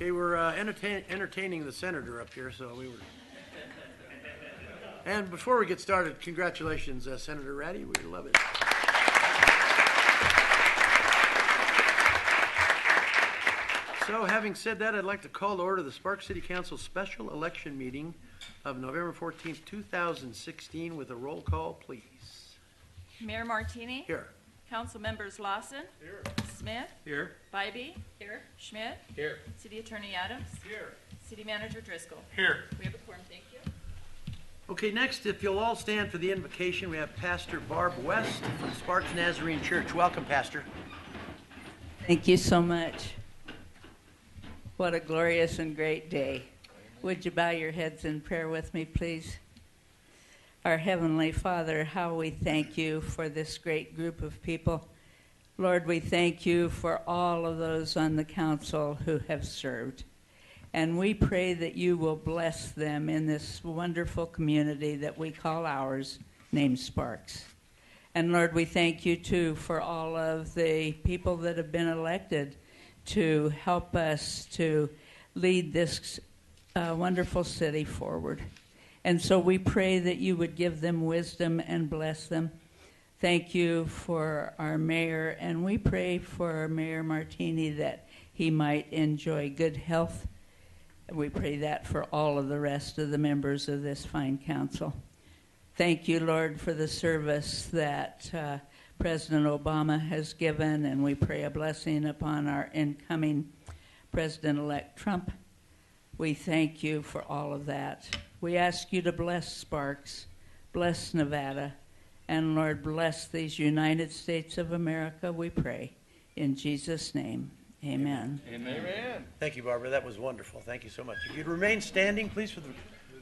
Okay, we're entertaining the senator up here, so we were. And before we get started, congratulations, Senator Ratty. We love it. So, having said that, I'd like to call to order the Sparks City Council special election meeting of November 14th, 2016, with a roll call, please. Mayor Martini? Here. Council members Lawson? Here. Smith? Here. Bybee? Here. Schmidt? Here. City Attorney Adams? Here. City Manager Driscoll? Here. We have a quorum, thank you. Okay, next, if you'll all stand for the invocation, we have Pastor Barb West from Sparks Nazarene Church. Welcome, Pastor. Thank you so much. What a glorious and great day. Would you bow your heads in prayer with me, please? Our Heavenly Father, how we thank you for this great group of people. Lord, we thank you for all of those on the council who have served. And we pray that you will bless them in this wonderful community that we call ours, named Sparks. And Lord, we thank you too for all of the people that have been elected to help us to lead this wonderful city forward. And so we pray that you would give them wisdom and bless them. Thank you for our mayor, and we pray for Mayor Martini that he might enjoy good health. We pray that for all of the rest of the members of this fine council. Thank you, Lord, for the service that President Obama has given, and we pray a blessing upon our incoming President-elect Trump. We thank you for all of that. We ask you to bless Sparks, bless Nevada, and Lord, bless these United States of America, we pray. In Jesus' name, amen. Amen. Amen. Thank you, Barbara. That was wonderful. Thank you so much. If you'd remain standing, please, for the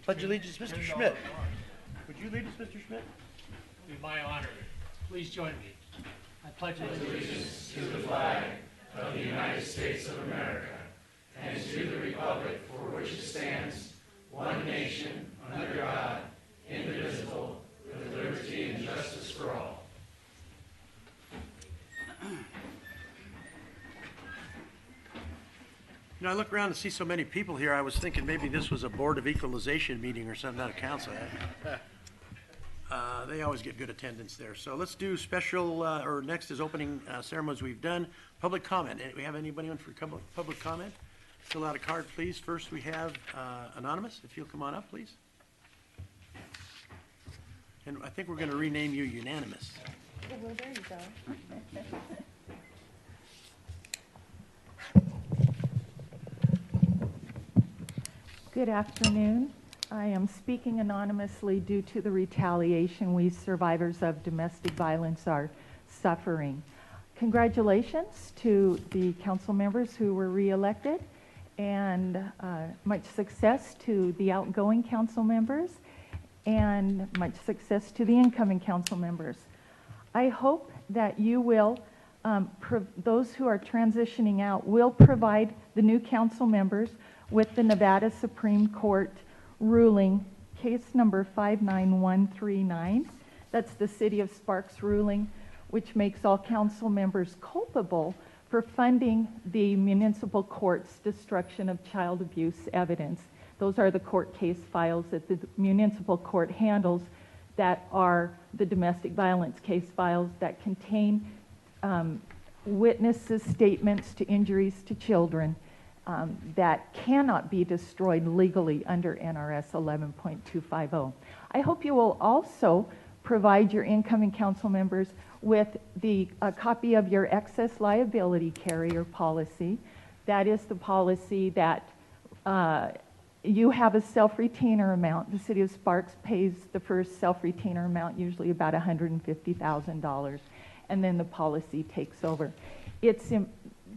Pledge of Allegiance. Mr. Schmidt. Would you lead us, Mr. Schmidt? It would be my honor. Please join me. I pledge allegiance to the flag of the United States of America and to the republic for which it stands, one nation, under God, indivisible, with liberty and justice for all. You know, I look around and see so many people here. I was thinking maybe this was a Board of Equalization meeting or something, not a council. They always get good attendance there. So let's do special, or next is opening ceremonies we've done. Public comment. We have anybody on for public comment? Fill out a card, please. First we have Anonymous, if you'll come on up, please. And I think we're going to rename you Unanimous. Well, there you go. Good afternoon. I am speaking anonymously due to the retaliation we survivors of domestic violence are suffering. Congratulations to the council members who were reelected, and much success to the outgoing council members, and much success to the incoming council members. I hope that you will, those who are transitioning out, will provide the new council members with the Nevada Supreme Court ruling, case number 59139. That's the City of Sparks ruling, which makes all council members culpable for funding the municipal court's destruction of child abuse evidence. Those are the court case files that the municipal court handles that are the domestic violence case files that contain witnesses' statements to injuries to children that cannot be destroyed legally under NRS 11.250. I hope you will also provide your incoming council members with a copy of your excess liability carrier policy. That is the policy that you have a self-retainer amount. The City of Sparks pays the first self-retainer amount, usually about $150,000, and then the policy takes over.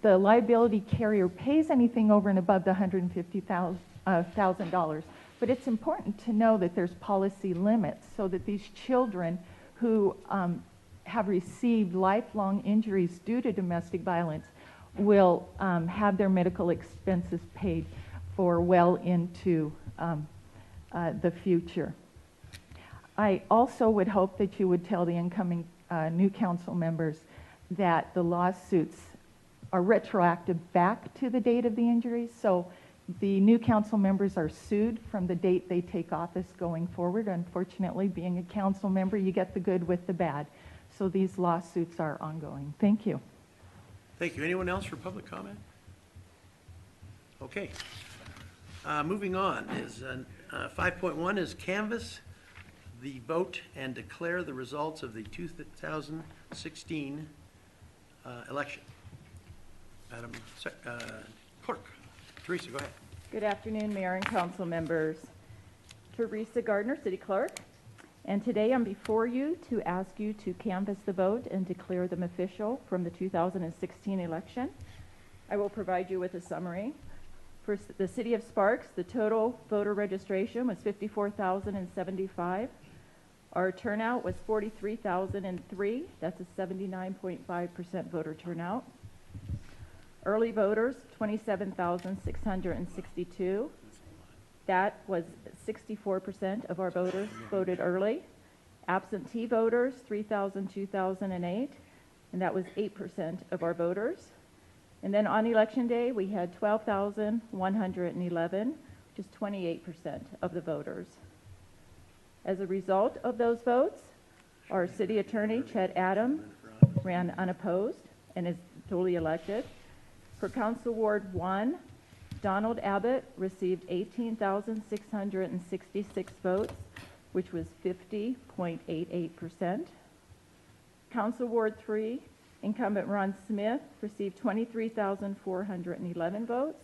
The liability carrier pays anything over and above the $150,000, but it's important to know that there's policy limits so that these children who have received lifelong injuries due to domestic violence will have their medical expenses paid for well into the future. I also would hope that you would tell the incoming new council members that the lawsuits are retroactive back to the date of the injuries. So the new council members are sued from the date they take office going forward. Unfortunately, being a council member, you get the good with the bad. So these lawsuits are ongoing. Thank you. Thank you. Anyone else for public comment? Okay. Moving on is 5.1 is canvass the vote and declare the results of the 2016 election. Madam Clerk, Teresa, go ahead. Good afternoon, Mayor and council members. Teresa Gardner, City Clerk, and today I'm before you to ask you to canvass the vote and declare them official from the 2016 election. I will provide you with a summary. For the City of Sparks, the total voter registration was 54,075. Our turnout was 43,003. That's a 79.5% voter turnout. Early voters, 27,662. That was 64% of our voters voted early. Absentee voters, 3,008, and that was 8% of our voters. And then on election day, we had 12,111, which is 28% of the voters. As a result of those votes, our city attorney, Chet Adams, ran unopposed and is duly elected. For Council Ward 1, Donald Abbott received 18,666 votes, which was 50.88%. Council Ward 3, incumbent Ron Smith received 23,411 votes.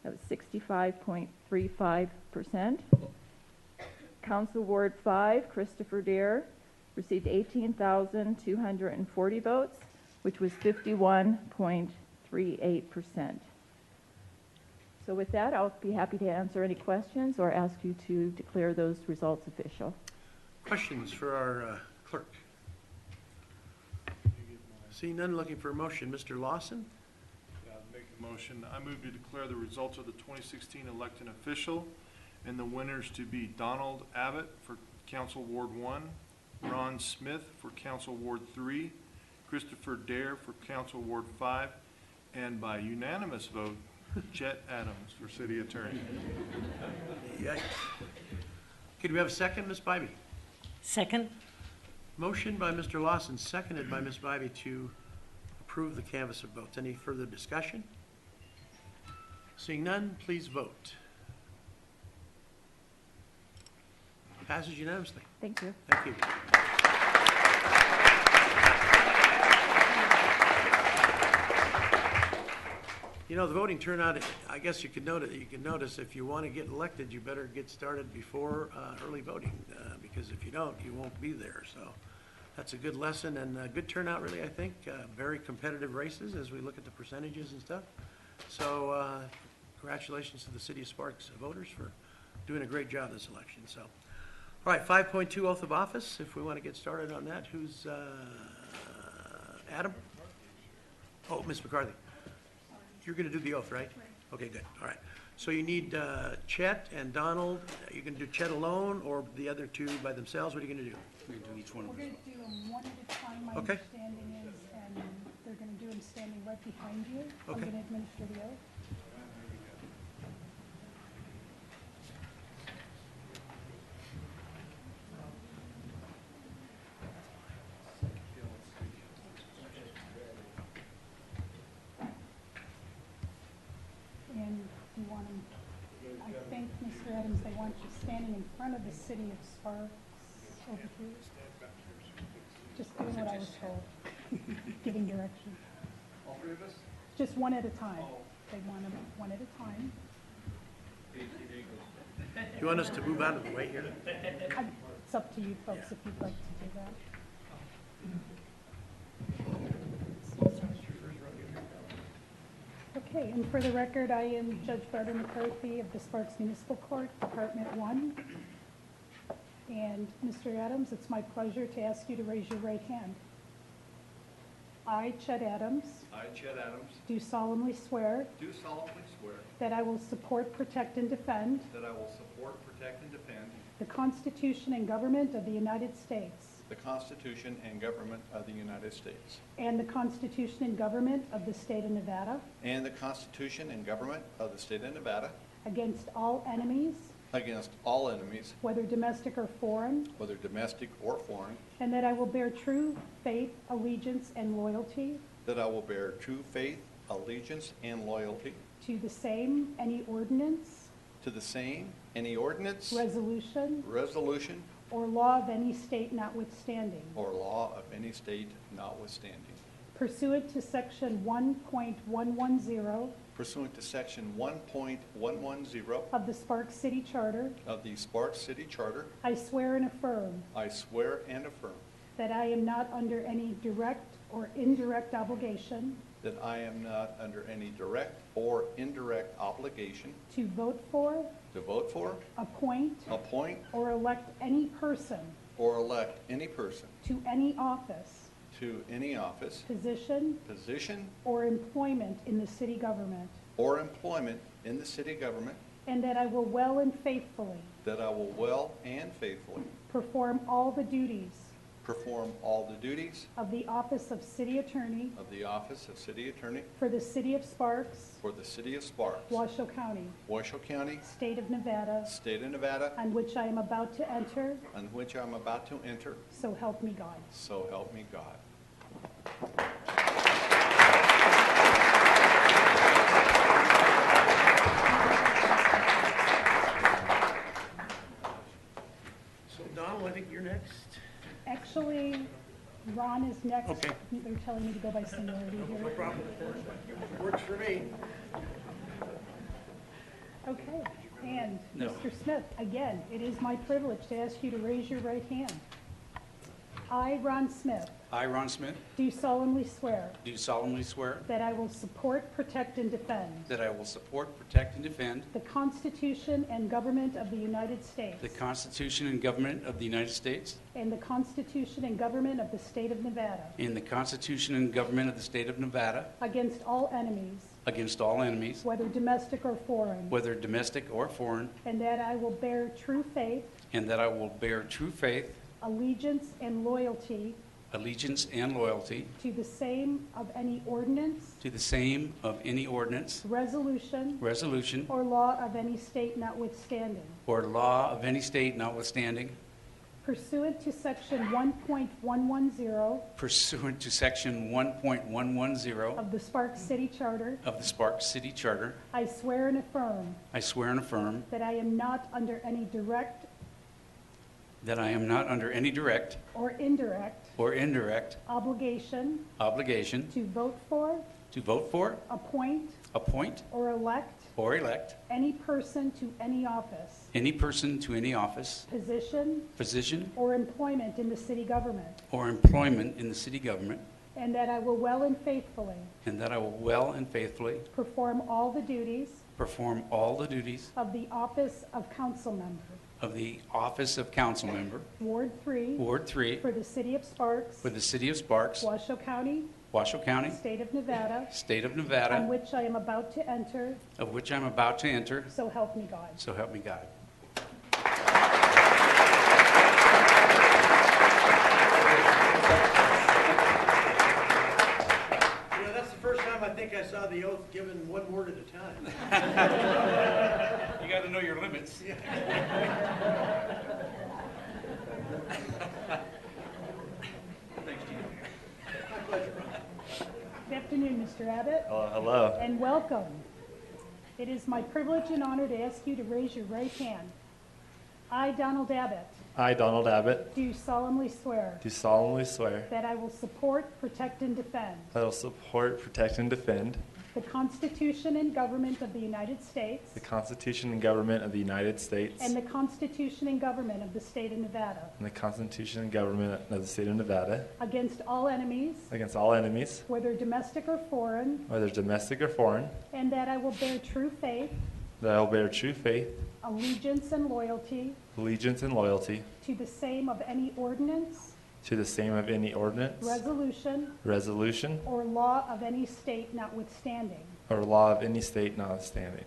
That was 65.35%. Council Ward 5, Christopher Dare received 18,240 votes, which was 51.38%. So with that, I'll be happy to answer any questions or ask you to declare those results official. Questions for our clerk? Seeing none, looking for a motion. Mr. Lawson? Yeah, I'll make a motion. I move to declare the results of the 2016 election official, and the winners to be Donald Abbott for Council Ward 1, Ron Smith for Council Ward 3, Christopher Dare for Council Ward 5, and by unanimous vote, Chet Adams for City Attorney. Yikes. Could we have a second, Ms. Bybee? Second. Motion by Mr. Lawson, seconded by Ms. Bybee to approve the canvass of votes. Any further discussion? Seeing none, please vote. Passes unanimously. Thank you. Thank you. You know, the voting turnout, I guess you could notice if you want to get elected, you better get started before early voting, because if you don't, you won't be there. So that's a good lesson and a good turnout, really, I think. Very competitive races as we look at the percentages and stuff. So congratulations to the City of Sparks voters for doing a great job this election. So, all right, 5.2 oath of office. If we want to get started on that, who's Adam? Oh, Ms. McCarthy. You're going to do the oath, right? Okay, good. All right. So you need Chet and Donald. You can do Chet alone or the other two by themselves. What are you going to do? We're going to do them one at a time. My Okay. understanding is, and they're going to do them standing right behind you. I'm Okay. going to administer the oath. And you want them, I think, Mr. Adams, they want you standing in front of the City of Sparks over here. Just doing what I was told, giving direction. All three of us? Just one at a time. They want them one at a time. You want us to move out of the way here? It's up to you folks if you'd like to do that. Okay, and for the record, I am Judge Barbara McCarthy of the Sparks Municipal Court, Department 1. And Mr. Adams, it's my pleasure to ask you to raise your right hand. I, Chet Adams, I, Chet Adams, do solemnly swear do solemnly swear that I will support, protect, and defend that I will support, protect, and defend the Constitution and government of the United States the Constitution and government of the United States, and the Constitution and government of the state of Nevada, and the Constitution and government of the state of Nevada, against all enemies, against all enemies, whether domestic or foreign, whether domestic or foreign, and that I will bear true faith, allegiance, and loyalty that I will bear true faith, allegiance, and loyalty to the same, any ordinance, to the same, any ordinance, resolution, resolution, or law of any state notwithstanding, or law of any state notwithstanding, pursuant to section 1.110 pursuant to section 1.110 of the Sparks City Charter, of the Sparks City Charter, I swear and affirm I swear and affirm that I am not under any direct or indirect obligation that I am not under any direct or indirect obligation to vote for, to vote for, appoint, appoint, or elect any person or elect any person to any office, to any office, position, position, or employment in the city government, or employment in the city government, and that I will well and faithfully that I will well and faithfully perform all the duties perform all the duties of the office of city attorney of the office of city attorney for the city of Sparks, for the city of Sparks, Washoe County, Washoe County, state of Nevada, state of Nevada, on which I am about to enter, on which I am about to enter, so help me God. so help me God. So Donald, I think you're next. Actually, Ron is next. Okay. They're telling me to go by seniority No here. problem. Works for me. Okay, and Mr. Smith, again, it is my privilege to ask you to raise your right hand. I, Ron Smith, I, Ron Smith, do solemnly swear do solemnly swear that I will support, protect, and defend that I will support, protect, and defend the Constitution and government of the United States the Constitution and government of the United States and the Constitution and government of the state of Nevada and the Constitution and government of the state of Nevada against all enemies, against all enemies, whether domestic or foreign, whether domestic or foreign, and that I will bear true faith, and that I will bear true faith, allegiance, and loyalty allegiance, and loyalty to the same of any ordinance, to the same of any ordinance, resolution, resolution, or law of any state notwithstanding, or law of any state notwithstanding, pursuant to section 1.110 pursuant to section 1.110 of the Sparks City Charter, of the Sparks City Charter. I swear and affirm I swear and affirm that I am not under any direct that I am not under any direct or indirect or indirect obligation obligation to vote for, appoint, or elect or elect any person to any office, any person to any office, position, position, or employment in the city government, or employment in the city government, and that I will well and faithfully and that I will well and faithfully perform all the duties perform all the duties of the office of council member, of the office of council member, Ward 3, Ward 3, for the city of Sparks, for the city of Sparks, Washoe County, Washoe County, state of Nevada, state of on Nevada, which I am about to enter, of which I'm about to enter, so help me God. so help me God. You know, that's the first time I think I saw the oath given one word at a time. You got to know your limits. Thanks, Chief. My pleasure, Ron. Good afternoon, Mr. Abbott, Hello. and welcome. It is my privilege and honor to ask you to raise your right hand. I, Donald Abbott, I, Donald Abbott, do solemnly swear do solemnly swear that I will support, protect, and defend that I will support, protect, and defend the Constitution and government of the United States the Constitution and government of the United States and the Constitution and government of the state of Nevada and the Constitution and government of the state of Nevada against all enemies, against all enemies, whether domestic or foreign, whether domestic or foreign, and that I will bear true faith, that I will bear true faith, allegiance, and loyalty allegiance, and loyalty to the same of any ordinance, to the same of any ordinance, resolution, or law of any state notwithstanding, or law of any state notwithstanding,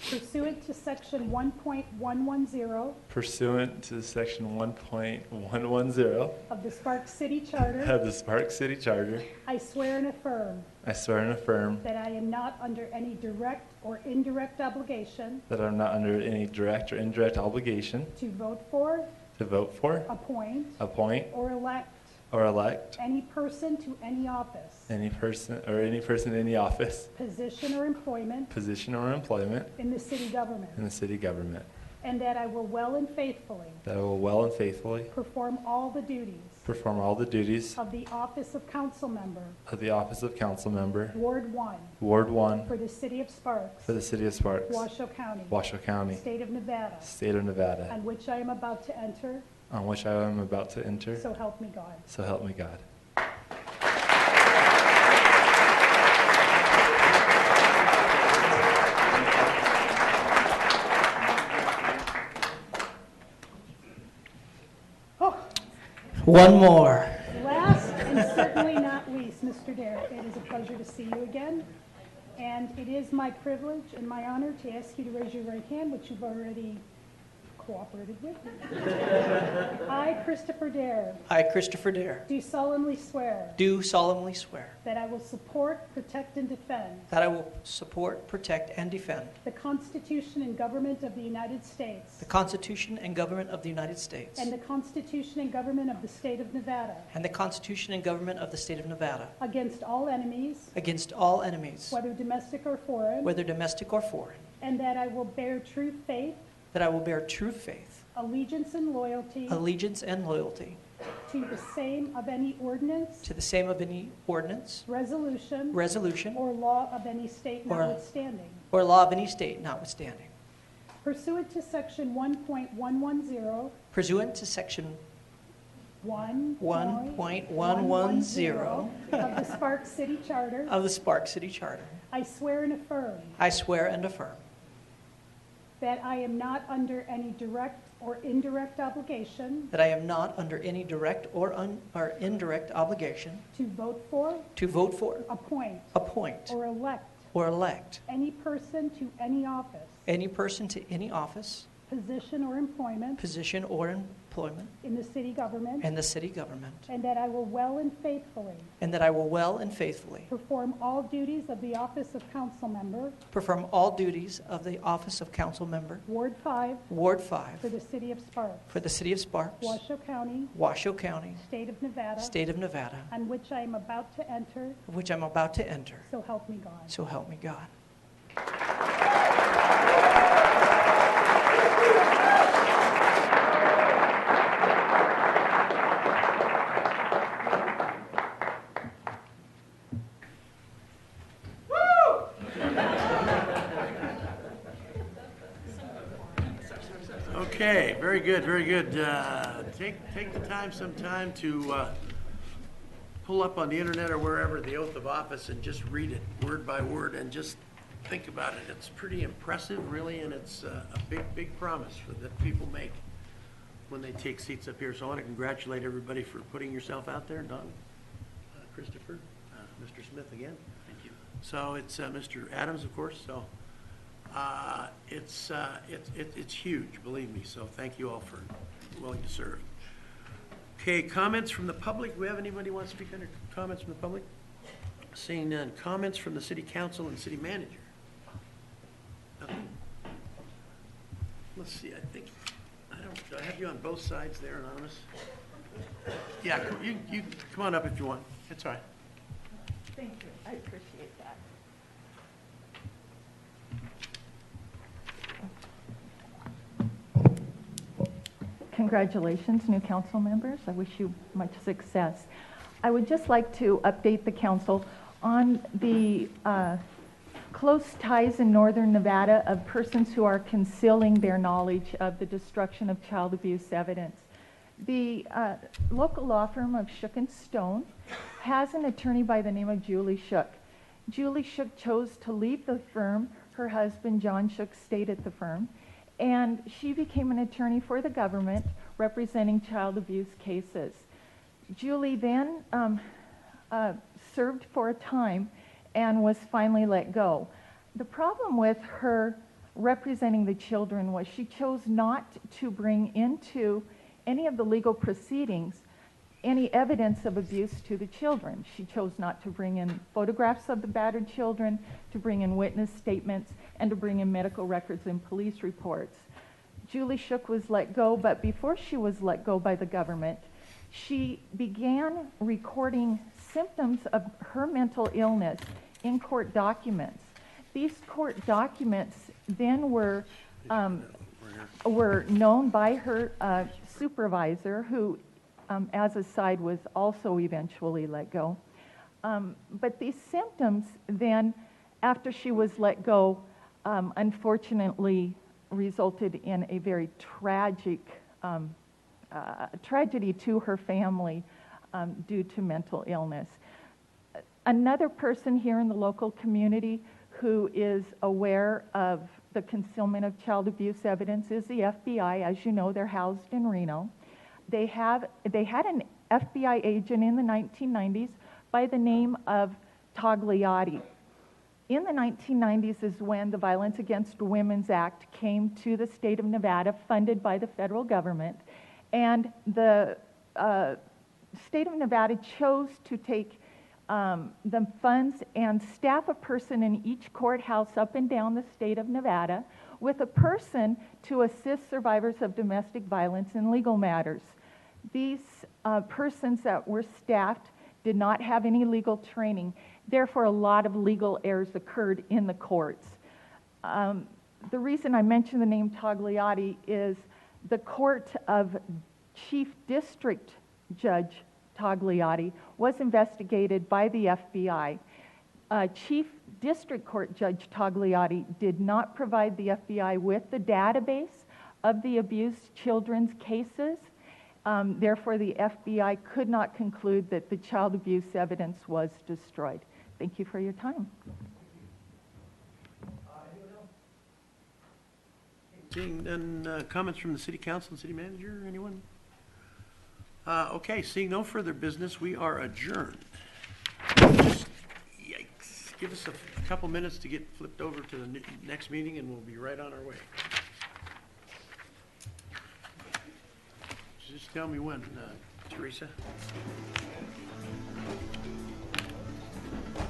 pursuant to Section 1.110 pursuant to Section 1.110 of the Sparks City Charter, of the Sparks City Charter, I swear and affirm I swear and affirm that I am not under any direct or indirect obligation that I'm not under any direct or indirect obligation to vote for, to vote for, appoint, appoint, or elect or elect any person to any office, any person in any office, position, or employment position, or employment in the city government, in the city government, and that I will well and faithfully that I will well and faithfully perform all the duties perform all the duties of the office of council member, of the office of council member, Ward 1, Ward 1, for the city of Sparks, for the city of Sparks, Washoe County, Washoe County, state of Nevada, state of Nevada, on which I am about to enter, on which I am about to enter, so help me God. so help me God. One more. Last and certainly not least, Mr. Dare, it is a pleasure to see you again. And it is my privilege and my honor to ask you to raise your right hand, which you've already cooperated with. I, Christopher Dare, I, Christopher Dare, do solemnly swear do solemnly swear that I will support, protect, and defend that I will support, protect, and defend the Constitution and government of the United States the Constitution and government of the United States and the Constitution and government of the state of Nevada and the Constitution and government of the state of Nevada against all enemies, against all enemies, whether domestic or foreign, whether domestic or foreign, and that I will bear true faith, that I will bear true faith, allegiance, and loyalty allegiance, and loyalty to the same of any ordinance, to the same of any ordinance, resolution, resolution, or law of any state Or- notwithstanding, or law of any state notwithstanding, pursuant to Section 1.110, pursuant to Section 1.110 of the Sparks City Charter, of the Sparks City Charter. I swear and affirm I swear and affirm that I am not under any direct or indirect obligation that I am not under any direct or indirect obligation to vote for, to vote for, appoint, appoint, or elect or elect any person to any office, any person to any office, position, or employment position, or employment in the city government, in the city government, and that I will well and faithfully and that I will well and faithfully perform all duties of the office of council member, perform all duties of the office of council member, Ward 5, Ward 5, for the city of Sparks, for the city of Sparks, Washoe County, Washoe County, state of Nevada, state of Nevada, on which I am about to enter, of which I'm about to enter. so help me God. So help me God. Okay, very good, very good. Take the time sometime to pull up on the internet or wherever the oath of office and just read it word by word and just think about it. It's pretty impressive, really, and it's a big, big promise that people make when they take seats up here. So I want to congratulate everybody for putting yourself out there. Don, Christopher, Mr. Smith again. Thank you. So it's Mr. Adams, of course. So it's huge, believe me. So thank you all for willing to serve. Okay, comments from the public. Do we have anybody who wants to speak under comments from the public? Seeing none. Comments from the city council and city manager. Nothing. Let's see. Do I have you on both sides there, Anonymous? Yeah, you come on up if you want. It's all right. Thank you. I appreciate that. Congratulations, new council members. I wish you much success. I would just like to update the council on the close ties in northern Nevada of persons who are concealing their knowledge of the destruction of child abuse evidence. The local law firm of Shook & Stone has an attorney by the name of Julie Shook. Julie Shook chose to leave the firm. Her husband, John Shook, stayed at the firm. And she became an attorney for the government representing child abuse cases. Julie then served for a time and was finally let go. The problem with her representing the children was she chose not to bring into any of the legal proceedings any evidence of abuse to the children. She chose not to bring in photographs of the battered children, to bring in witness statements, and to bring in medical records and police reports. Julie Shook was let go, but before she was let go by the government, she began recording symptoms of her mental illness in court documents. These court documents then were known by her supervisor, who, as a side, was also eventually let go. But these symptoms then, after she was let go, unfortunately resulted in a very tragic tragedy to her family due to mental illness. Another person here in the local community who is aware of the concealment of child abuse evidence is the FBI. As you know, they're housed in Reno. They had an FBI agent in the 1990s by the name of Togliatti. In the 1990s is when the Violence Against Women's Act came to the state of Nevada, funded by the federal government, and the state of Nevada chose to take the funds and staff a person in each courthouse up and down the state of Nevada with a person to assist survivors of domestic violence in legal matters. These persons that were staffed did not have any legal training. Therefore, a lot of legal errors occurred in the courts. The reason I mention the name Togliatti is the court of Chief District Judge Togliatti was investigated by the FBI. Chief District Court Judge Togliatti did not provide the FBI with the database of the abused children's cases. Therefore, the FBI could not conclude that the child abuse evidence was destroyed. Thank you for your time. Seeing none, comments from the city council and city manager, anyone? Okay, seeing no further business, we are adjourned. Just, yikes, give us a couple minutes to get flipped over to the next meeting and we'll be right on our way. Just tell me when, Teresa.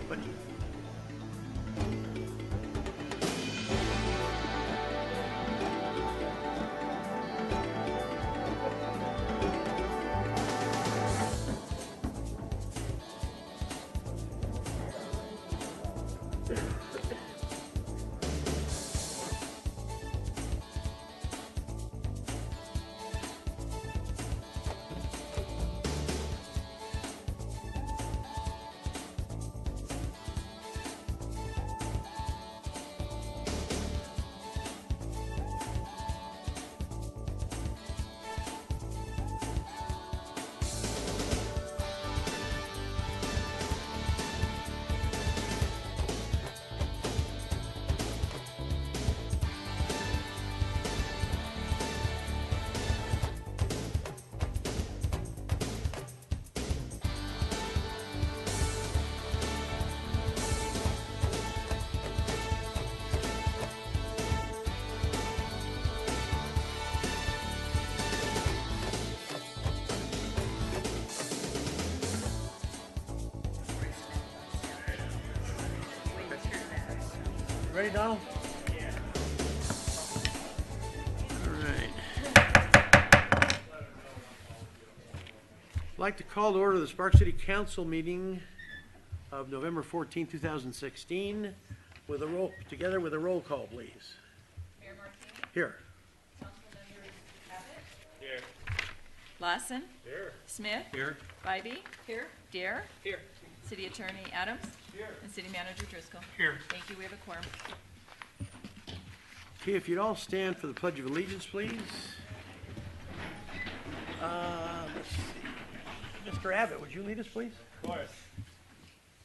But ready, Donald? Yeah. All right. I'd like to call to order the Sparks City Council meeting of November 14, 2016, with a roll call, please. Mayor Martini? Here. Councilmembers Abbott? Here. Lawson? Here. Smith? Here. Bybee? Here. Dare? Here. City Attorney Adams? Here. And City Manager Driscoll? Here. Thank you, we have a quorum. Okay, if you'd all stand for the Pledge of Allegiance, please. Let's see. Mr. Abbott, would you lead us, please? Of course.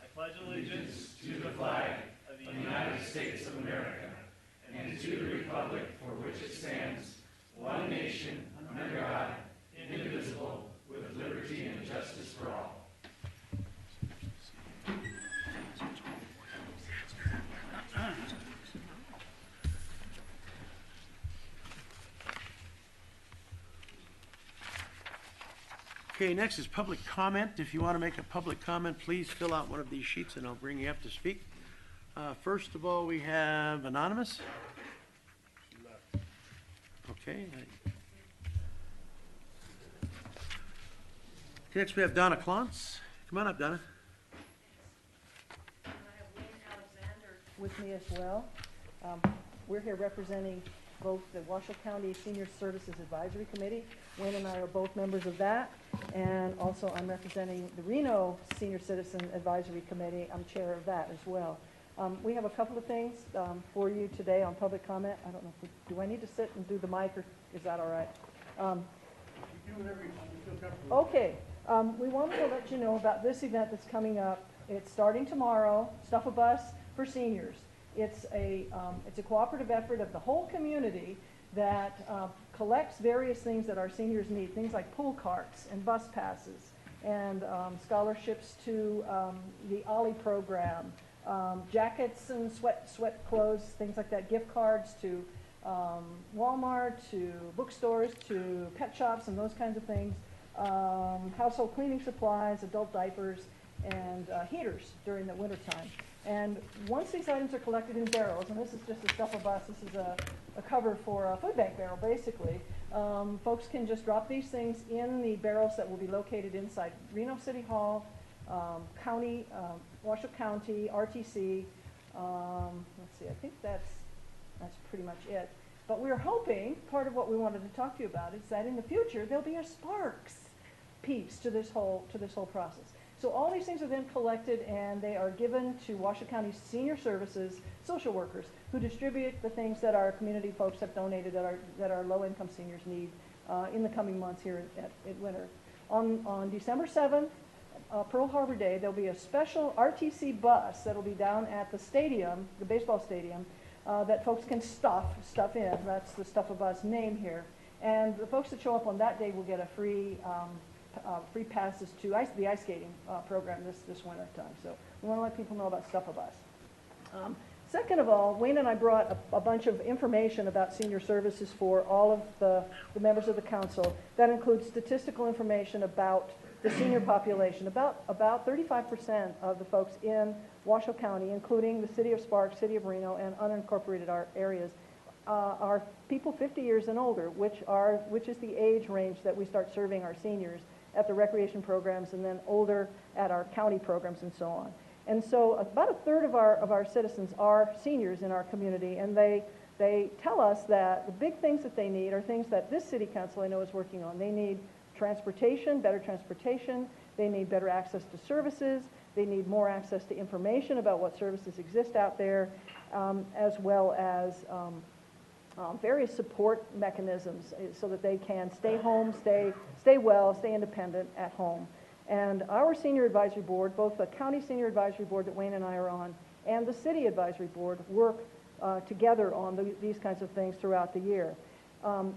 I pledge allegiance to the flag of the United States of America and to the republic for which it stands, one nation, under God, indivisible, with liberty and justice for all. Okay, next is public comment. If you want to make a public comment, please fill out one of these sheets and I'll bring you up to speak. First of all, we have anonymous. Okay. Next, we have Donna Klontz. Come on up, Donna. And I have Wayne Alexander with me as well. We're here representing both the Washoe County Senior Services Advisory Committee. Wayne and I are both members of that. And also I'm representing the Reno Senior Citizen Advisory Committee. I'm chair of that as well. We have a couple of things for you today on public comment. I don't know, do I need to sit and do the mic or is that all right? Okay. We wanted to let you know about this event that's coming up. It's starting tomorrow, Stuff a Bus for Seniors. It's a cooperative effort of the whole community that collects various things that our seniors need, things like pool carts and bus passes and scholarships to the OLLI program, jackets and sweat clothes, things like that, gift cards to Walmart, to bookstores, to pet shops and those kinds of things, household cleaning supplies, adult diapers, and heaters during the winter time. And once these items are collected in barrels, and this is just a Stuff a Bus, this is a cover for a food bank barrel basically, folks can just drop these things in the barrels that will be located inside Reno City Hall, County, Washoe County, RTC. Let's see, I think that's pretty much it. But we're hoping, part of what we wanted to talk to you about is that in the future there'll be a Sparks piece to this whole process. So all these things are then collected and they are given to Washoe County Senior Services social workers who distribute the things that our community folks have donated that our low-income seniors need in the coming months here at winter. On December 7th, Pearl Harbor Day, there'll be a special RTC bus that'll be down at the stadium, the baseball stadium, that folks can stuff in. That's the Stuff a Bus name here. And the folks that show up on that day will get a free passes to the ice skating program this winter time. So we want to let people know about Stuff a Bus. Second of all, Wayne and I brought a bunch of information about senior services for all of the members of the council. That includes statistical information about the senior population. About 35% of the folks in Washoe County, including the city of Sparks, city of Reno, and unincorporated areas, are people 50 years and older, which is the age range that we start serving our seniors at the recreation programs and then older at our county programs and so on. And so about a third of our citizens are seniors in our community, and they tell us that the big things that they need are things that this city council I know is working on. They need transportation, better transportation, they need better access to services, they need more access to information about what services exist out there, as well as various support mechanisms so that they can stay home, stay well, stay independent at home. And our senior advisory board, both the county senior advisory board that Wayne and I are on and the city advisory board, work together on these kinds of things throughout the year.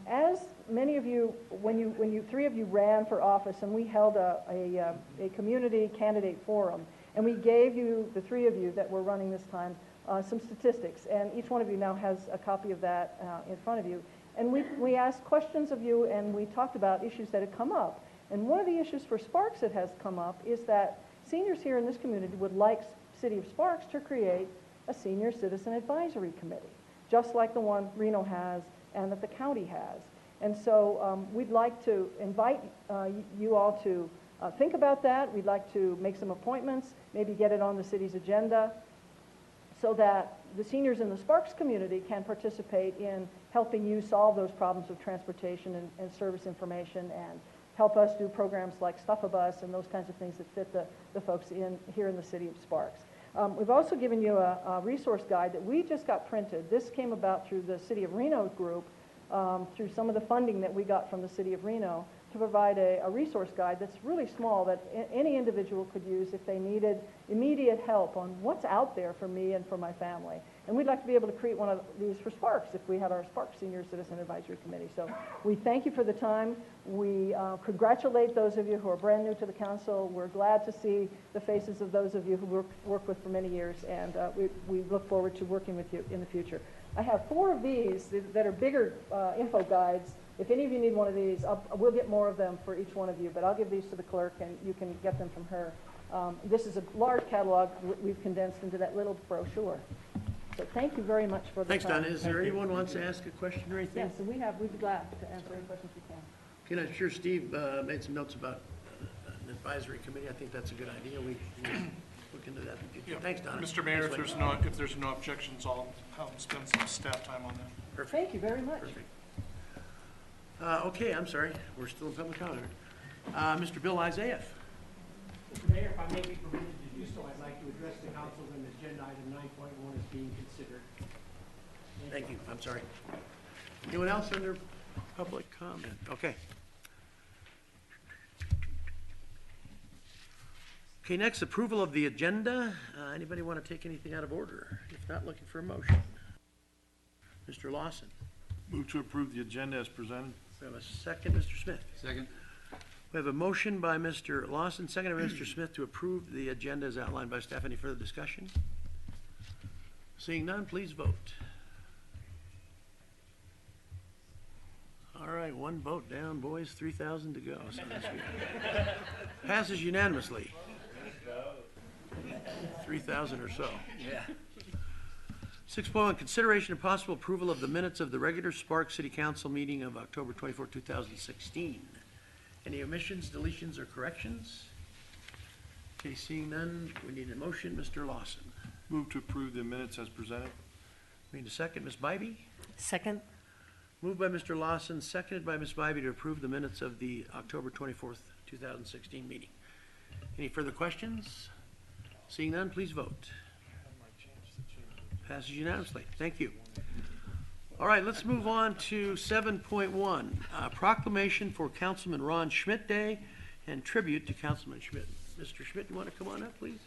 As many of you, when three of you ran for office and we held a community candidate forum, and we gave you, the three of you that were running this time, some statistics, and each one of you now has a copy of that in front of you. And we asked questions of you, and we talked about issues that had come up. And one of the issues for Sparks that has come up is that seniors here in this community would like City of Sparks to create a senior citizen advisory committee, just like the one Reno has and that the county has. And so we'd like to invite you all to think about that. We'd like to make some appointments, maybe get it on the city's agenda, so that the seniors in the Sparks community can participate in helping you solve those problems of transportation and service information, and help us do programs like Stuff a Bus and those kinds of things that fit the folks here in the city of Sparks. We've also given you a resource guide that we just got printed. This came about through the City of Reno group, through some of the funding that we got from the City of Reno, to provide a resource guide that's really small that any individual could use if they needed immediate help on what's out there for me and for my family. And we'd like to be able to create one of these for Sparks if we had our Sparks Senior Citizen Advisory Committee. So we thank you for the time. We congratulate those of you who are brand new to the council. We're glad to see the faces of those of you who worked with for many years, and we look forward to working with you in the future. I have 4 of these that are bigger info guides If any of you need one of these, we'll get more of them for each one of you, but I'll give these to the clerk and you can get them from her. This is a large catalog we've condensed into that little brochure. So thank you very much for the Thanks, time. Donna. Is there anyone who wants to ask a question or anything? Yes, and we'd be glad to answer any questions we can. Okay, I'm sure Steve made some notes about an advisory committee. I think that's a good idea. We look into that in the future. Thanks, Donna. Mr. Mayor, Thanks, if there's no objections, I'll spend some staff time on that. Perfect. Thank you very much. Perfect. Okay, I'm sorry. We're still in public comment. Mr. Bill Isaiah. Mr. Mayor, if I may be permitted to do so, I'd like to address the council when agenda item 9.1 is being considered. Thank you. I'm sorry. Anyone else under public comment? Okay. Okay, next, approval of the agenda. Anybody want to take anything out of order? If not, looking for a motion. Mr. Lawson. Move to approve the agenda as presented. We have a second, Mr. Smith. Second. We have a motion by Mr. Lawson, second by Mr. Smith to approve the agenda as outlined by staff. Any further discussion? Seeing none, please vote. All right, one vote down, boys, 3,000 to go. So that's good. Passes unanimously. 3,000 or so. Yeah. 6.1, consideration and possible approval of the minutes of the regular Sparks City Council meeting of October 24, 2016. Any omissions, deletions, or corrections? Okay, seeing none, we need a motion. Mr. Lawson. Move to approve the minutes as presented. We need a second. Ms. Bybee? Second. Moved by Mr. Lawson, seconded by Ms. Bybee to approve the minutes of the October 24th, 2016 meeting. Any further questions? Seeing none, please vote. Passes unanimously. Thank you. All right, let's move on to 7.1, proclamation for Councilman Ron Schmidt Day and tribute to Councilman Schmidt. Mr. Schmidt, you want to come on up, please?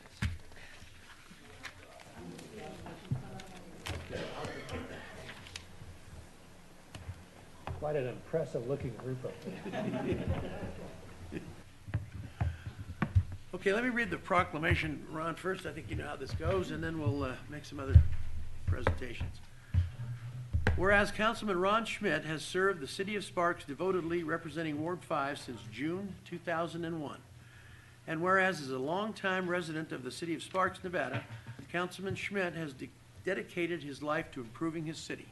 Quite an impressive looking group up there. Okay, let me read the proclamation, Ron, first. I think you know how this goes, and then we'll make some other presentations. Whereas Councilman Ron Schmidt has served the city of Sparks devotedly representing Ward 5 since June 2001. And whereas as a longtime resident of the city of Sparks, Nevada, Councilman Schmidt has dedicated his life to improving his city.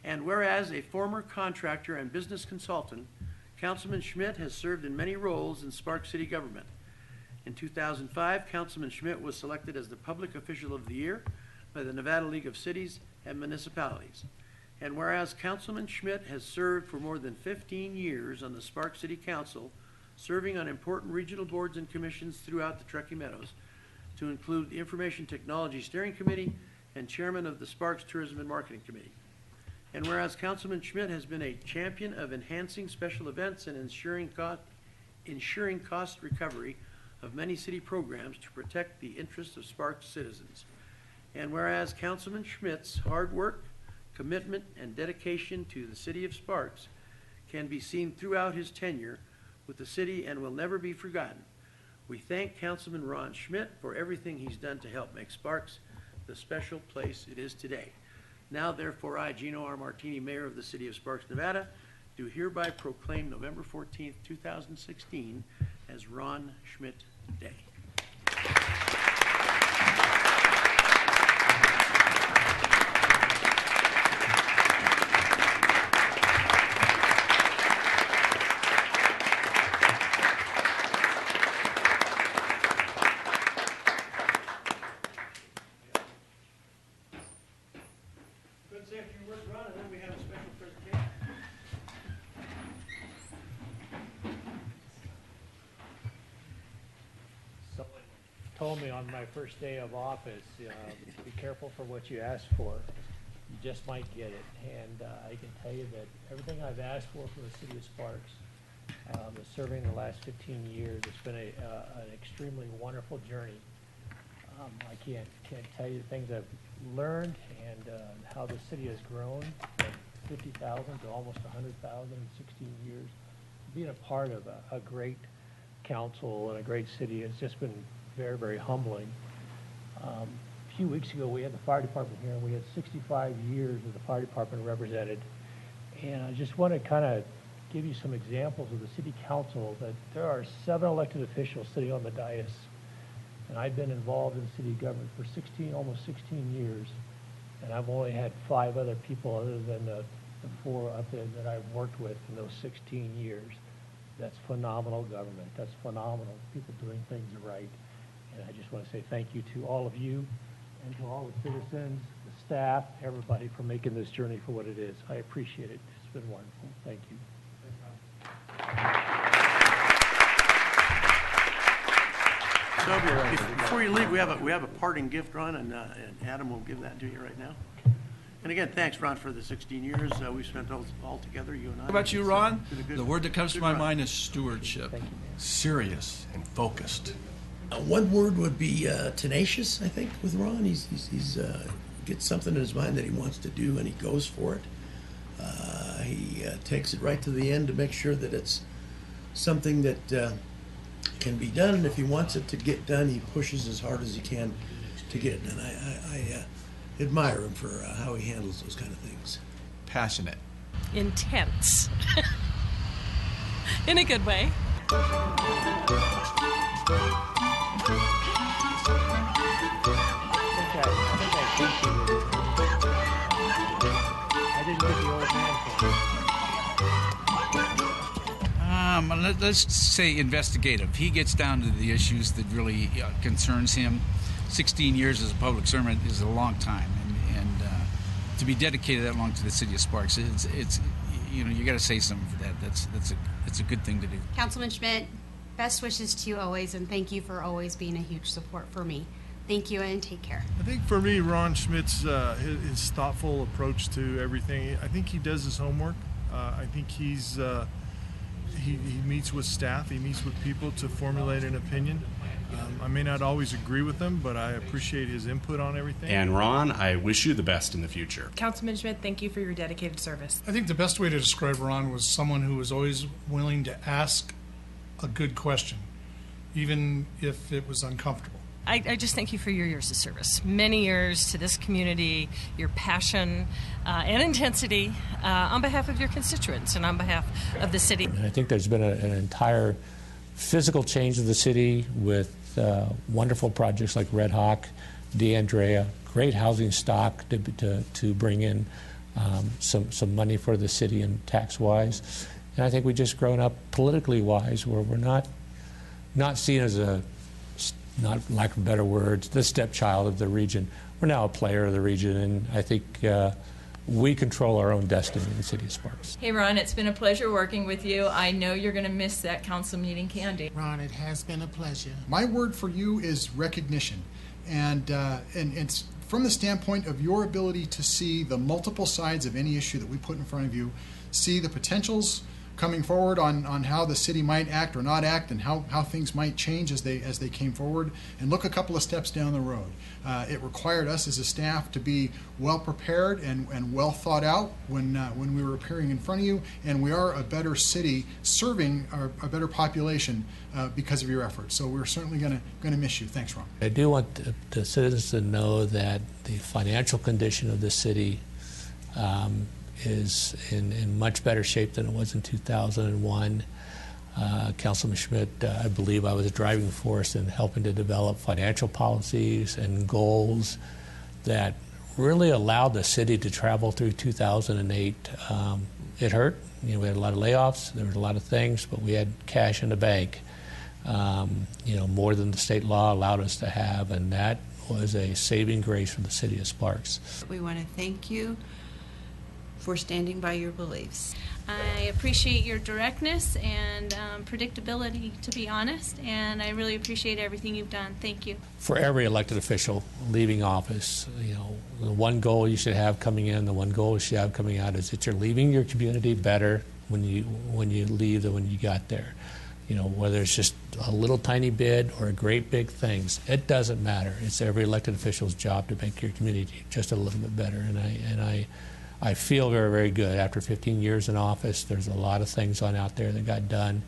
And whereas a former contractor and business consultant, Councilman Schmidt has served in many roles in Sparks City government. In 2005, Councilman Schmidt was selected as the Public Official of the Year by the Nevada League of Cities and Municipalities. And whereas Councilman Schmidt has served for more than 15 years on the Sparks City Council, serving on important regional boards and commissions throughout the Truckee Meadows, to include the Information Technology Steering Committee and Chairman of the Sparks Tourism and Marketing Committee. And whereas Councilman Schmidt has been a champion of enhancing special events and ensuring cost recovery of many city programs to protect the interests of Sparks citizens. And whereas Councilman Schmidt's hard work, commitment, and dedication to the city of Sparks can be seen throughout his tenure with the city and will never be forgotten. We thank Councilman Ron Schmidt for everything he's done to help make Sparks the special place it is today. Now, therefore, I, Gino R. Martini, Mayor of the City of Sparks, Nevada, do hereby proclaim November 14th, 2016 as Ron Schmidt Day. Good, say a few words, Ron, and then we have a special presentation. Someone told me on my first day of office, be careful for what you ask for. You just might get it. And I can tell you that everything I've asked for from the city of Sparks, serving the last 15 years, it's been an extremely wonderful journey. I can't tell you the things I've learned and how the city has grown from 50,000 to almost 100,000 in 16 years. Being a part of a great council and a great city has just been very, very humbling. A few weeks ago, we had the fire department here, and we had 65 years of the fire department represented. And I just want to kind of give you some examples of the city council, that there are 7 elected officials sitting on the dais. And I've been involved in city government for almost 16 years. And I've only had 5 other people other than the 4 up there that I've worked with in those 16 years. That's phenomenal government. That's phenomenal. People doing things right. And I just want to say thank you to all of you and to all the citizens, the staff, everybody for making this journey for what it is. I appreciate it. It's been wonderful. Thank you. So before you leave, we have a parting gift, Ron, and Adam will give that to you right now. And again, thanks, Ron, for the 16 years we've spent all together, you and I. How about you, Ron? Good The word that comes to my run. mind is stewardship. Serious and focused. One word would be tenacious, I think, with Ron. He's gets something in his mind that he wants to do, and he goes for it. He takes it right to the end to make sure that it's something that can be done, and if he wants it to get done, he pushes as hard as he can to get it done. I admire him for how he handles those kind of things. Passionate. Intense. In a good way. I didn't get the old man thing. Let's say investigative. He gets down to the issues that really concerns him. 16 years as a public servant is a long time, and to be dedicated that long to the city of Sparks, it's you got to say something for that. That's a good thing to do. Councilman Schmidt, best wishes to you always, and thank you for always being a huge support for me. Thank you and take care. I think for me, Ron Schmidt's his thoughtful approach to everything. I think he does his homework. I think he meets with staff. He meets with people to formulate an opinion. I may not always agree with him, but I appreciate his input on everything. And Ron, I wish you the best in the future. Councilman Schmidt, thank you for your dedicated service. I think the best way to describe Ron was someone who was always willing to ask a good question, even if it was uncomfortable. I just thank you for your years of service. Many years to this community, your passion and intensity on behalf of your constituents and on behalf of the city. I think there's been an entire physical change of the city with wonderful projects like Red Hawk, DeAndrea, great housing stock to bring in some money for the city and tax-wise. And I think we've just grown up politically wise, where we're not seen as not lack of better words, the stepchild of the region. We're now a player of the region, and I think we control our own destiny in the city of Sparks. Hey, Ron, it's been a pleasure working with you. I know you're going to miss that council meeting candy. Ron, it has been a pleasure. My word for you is recognition, and it's from the standpoint of your ability to see the multiple sides of any issue that we put in front of you, see the potentials coming forward on how the city might act or not act, and how things might change as they came forward, and look a couple of steps down the road. It required us as a staff to be well prepared and well thought out when we were appearing in front of you, and we are a better city serving a better population because of your efforts. So we're certainly going to miss you. Thanks, Ron. I do want the citizens to know that the financial condition of the city is in much better shape than it was in 2001. Councilman Schmidt, I believe I was a driving force in helping to develop financial policies and goals that really allowed the city to travel through 2008. It hurt. We had a lot of layoffs. There was a lot of things, but we had cash in the bank. More than the state law allowed us to have, and that was a saving grace for the city of Sparks. We want to thank you for standing by your beliefs. I appreciate your directness and predictability, to be honest, and I really appreciate everything you've done. Thank you. For every elected official leaving office, the one goal you should have coming in, the one goal you should have coming out is that you're leaving your community better when you leave than when you got there. Whether it's just a little tiny bit or a great big things, it doesn't matter. It's every elected official's job to make your community just a little bit better, and I feel very, very good. After 15 years in office, there's a lot of things out there that got done.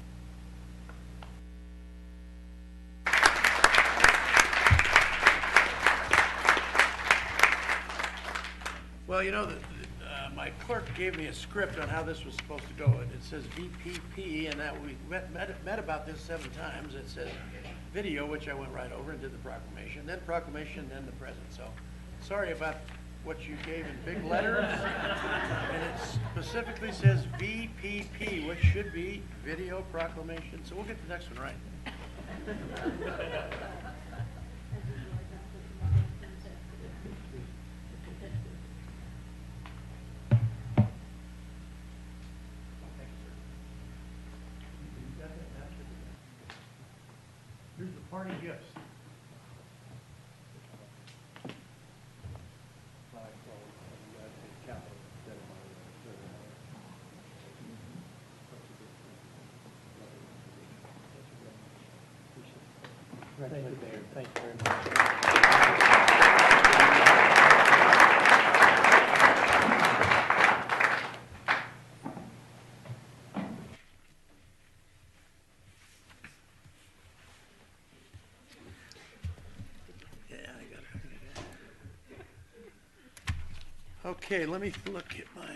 Well, my clerk gave me a script on how this was supposed to go. It says VPP, and that we met about this 7 times. It says video, which I went right over and did the proclamation, then the present. So sorry about what you gave in big letters. And it specifically says VPP, which should be video proclamation. So we'll get the next one right. Here's the party gifts. Thank you, Mayor. Thank you very much. Yeah, I got it. Okay, let me look at my.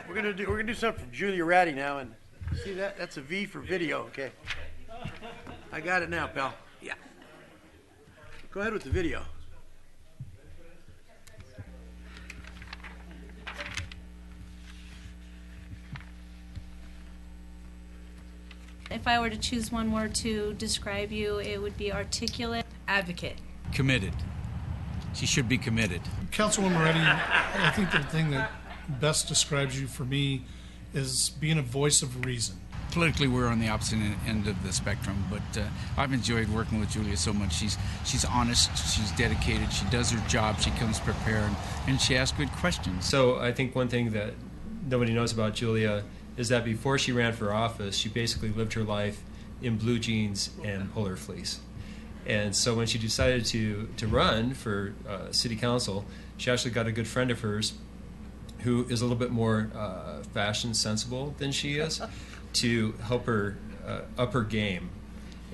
We're gonna do something from Julia Ratty now, and see that? That's a V for video. Okay. I got it now, pal. Yeah. Go ahead with the video. If I were to choose one word to describe you, it would be articulate. Advocate. Committed. She should be committed. Councilwoman Moretti, I think the thing that best describes you for me is being a voice of reason. Politically, we're on the opposite end of the spectrum, but I've enjoyed working with Julia so much. She's honest, she's dedicated, she does her job, she comes prepared, and she asks good questions. So I think one thing that nobody knows about Julia is that before she ran for office, she basically lived her life in blue jeans and polar fleece. And so when she decided to run for city council, she actually got a good friend of hers who is a little bit more fashion sensible than she is to help her up her game.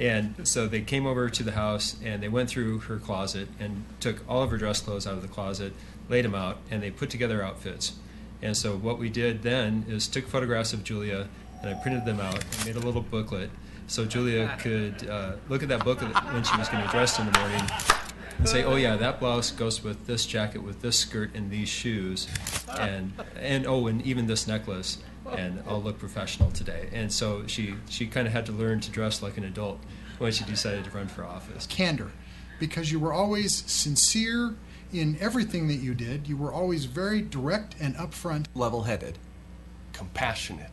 And so they came over to the house and they went through her closet and took all of her dress clothes out of the closet, laid them out, and they put together outfits. And so what we did then is took photographs of Julia and I printed them out and made a little booklet so Julia could look at that booklet when she was going to dress in the morning and say, oh yeah, that blouse goes with this jacket, with this skirt and these shoes, and even this necklace, and I'll look professional today. And so she kind of had to learn to dress like an adult when she decided to run for office. Candor, because you were always sincere in everything that you did. You were always very direct and upfront. Level-headed, compassionate.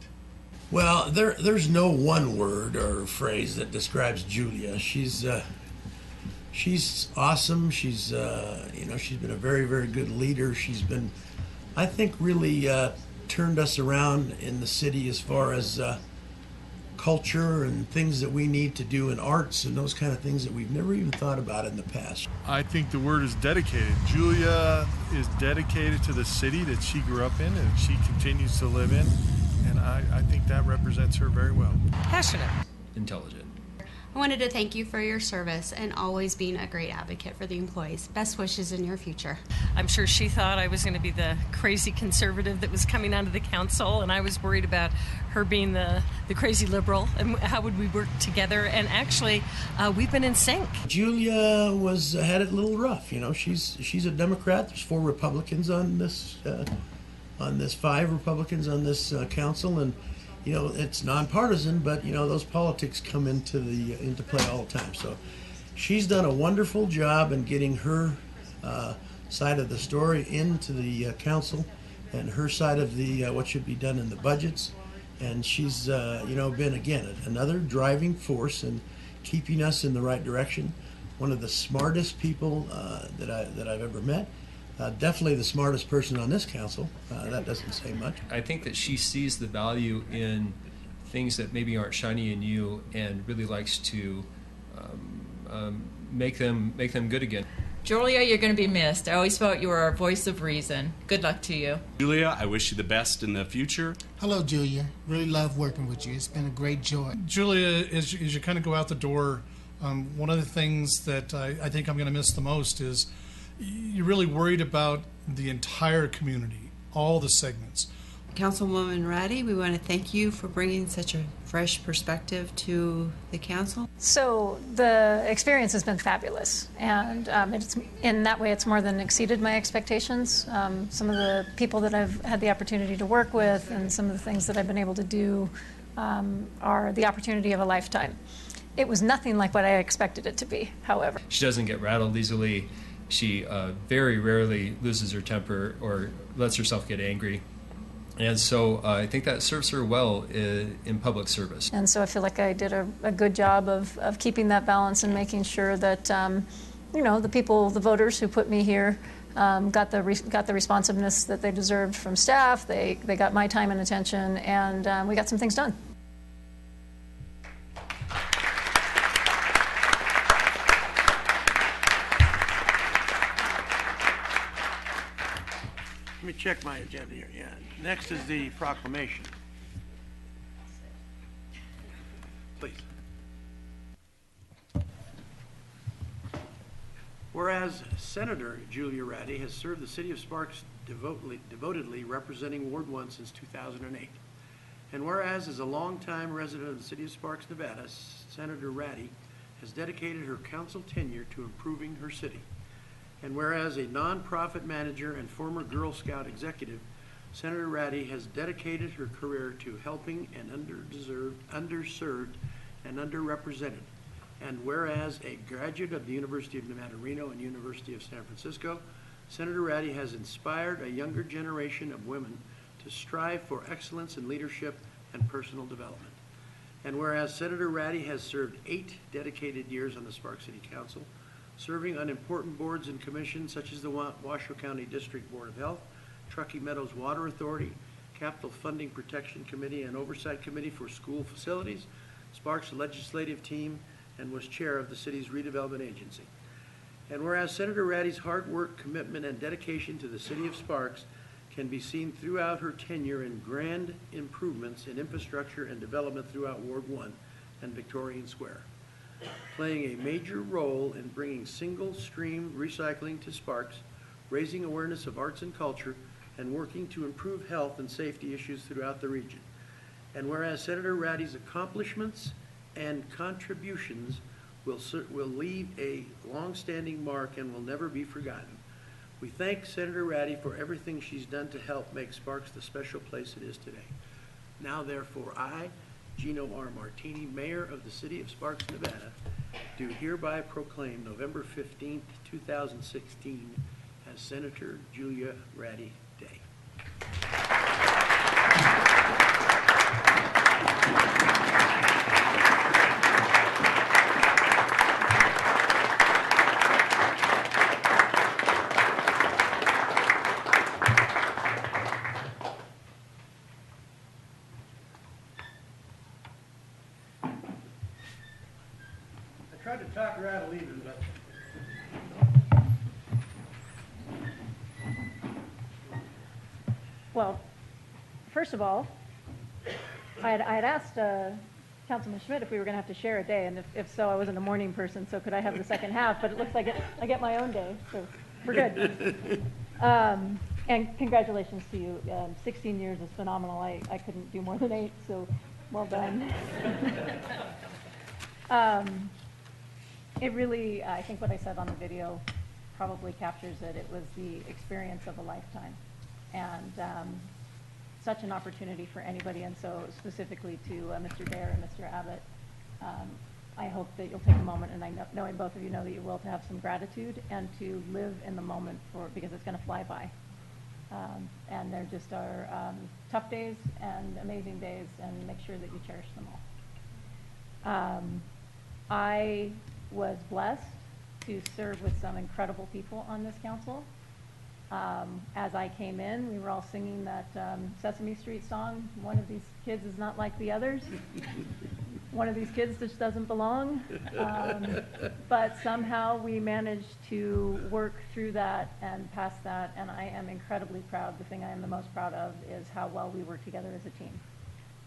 Well, there's no one word or phrase that describes Julia. She's awesome. She's been a very, very good leader. She's been, I think, really turned us around in the city as far as culture and things that we need to do in arts and those kind of things that we've never even thought about in the past. I think the word is dedicated. Julia is dedicated to the city that she grew up in and she continues to live in, and I think that represents her very well. Passionate. Intelligent. I wanted to thank you for your service and always being a great advocate for the employees. Best wishes in your future. I'm sure she thought I was going to be the crazy conservative that was coming onto the council, and I was worried about her being the crazy liberal, and how would we work together, and actually we've been in sync. Julia had it a little rough. She's a Democrat. There's 4 Republicans on this 5 Republicans on this council, and it's nonpartisan, but those politics come into play all the time. So she's done a wonderful job in getting her side of the story into the council, and her side of the what should be done in the budgets. And she's been again another driving force in keeping us in the right direction. One of the smartest people that I've ever met. Definitely the smartest person on this council. That doesn't say much. I think that she sees the value in things that maybe aren't shiny in you and really likes to make them good again. Julia, you're going to be missed. I always felt you were our voice of reason. Good luck to you. Julia, I wish you the best in the future. Hello, Julia. Really love working with you. It's been a great joy. Julia, as you kind of go out the door, one of the things that I think I'm going to miss the most is you're really worried about the entire community, all the segments. Councilwoman Ratty, we want to thank you for bringing such a fresh perspective to the council. So the experience has been fabulous, and it's, in that way it's more than exceeded my expectations. Some of the people that I've had the opportunity to work with and some of the things that I've been able to do are the opportunity of a lifetime. It was nothing like what I expected it to be, however. She doesn't get rattled easily. She very rarely loses her temper or lets herself get angry. And so I think that serves her well in public service. And so I feel like I did a good job of keeping that balance and making sure that, you know, the people, the voters who put me here got the responsiveness that they deserved from staff. They got my time and attention, and we got some things done. Let me check my agenda here. Yeah. Next is the proclamation. Please. Whereas Senator Julia Ratty has served the city of Sparks devotedly representing Ward 1 since 2008. And whereas as a longtime resident of the city of Sparks, Nevada, Senator Ratty has dedicated her council tenure to improving her city. And whereas a nonprofit manager and former Girl Scout executive, Senator Ratty has dedicated her career to helping an underserved and underrepresented. And whereas a graduate of the University of Nevada, Reno and University of San Francisco, Senator Ratty has inspired a younger generation of women to strive for excellence in leadership and personal development. And whereas Senator Ratty has served 8 dedicated years on the Sparks City Council, serving on important boards and commissions such as the Washoe County District Board of Health, Truckee Meadows Water Authority, Capital Funding Protection Committee and Oversight Committee for School Facilities, Sparks Legislative Team, and was chair of the city's redevelopment agency. And whereas Senator Ratty's hard work, commitment, and dedication to the city of Sparks can be seen throughout her tenure in grand improvements in infrastructure and development throughout Ward 1 and Victorian Square, playing a major role in bringing single-stream recycling to Sparks, raising awareness of arts and culture, and working to improve health and safety issues throughout the region. And whereas Senator Ratty's accomplishments and contributions will leave a long-standing mark and will never be forgotten, we thank Senator Ratty for everything she's done to help make Sparks the special place it is today. Now, therefore, I, Gino R. Martini, Mayor of the City of Sparks, Nevada, do hereby proclaim November 15th, 2016 as Senator Julia Ratty Day. I tried to talk her out of leaving, but Well, first of all, I had asked Councilman Schmidt if we were going to have to share a day, and if so, I wasn't a morning person, so could I have the second half? But it looks like I get my own day, so we're good. And congratulations to you. 16 years is phenomenal. I couldn't do more than 8, so well done. It really, I think what I said on the video probably captures it. It was the experience of a lifetime. And such an opportunity for anybody, and so specifically to Mr. Dare and Mr. Abbott, I hope that you'll take a moment, and I know, knowing both of you know that you will, to have some gratitude and to live in the moment because it's going to fly by. And there just are tough days and amazing days, and make sure that you cherish them all. I was blessed to serve with some incredible people on this council. As I came in, we were all singing that Sesame Street song, one of these kids is not like the others. One of these kids just doesn't belong. But somehow we managed to work through that and past that, and I am incredibly proud. The thing I am the most proud of is how well we work together as a team.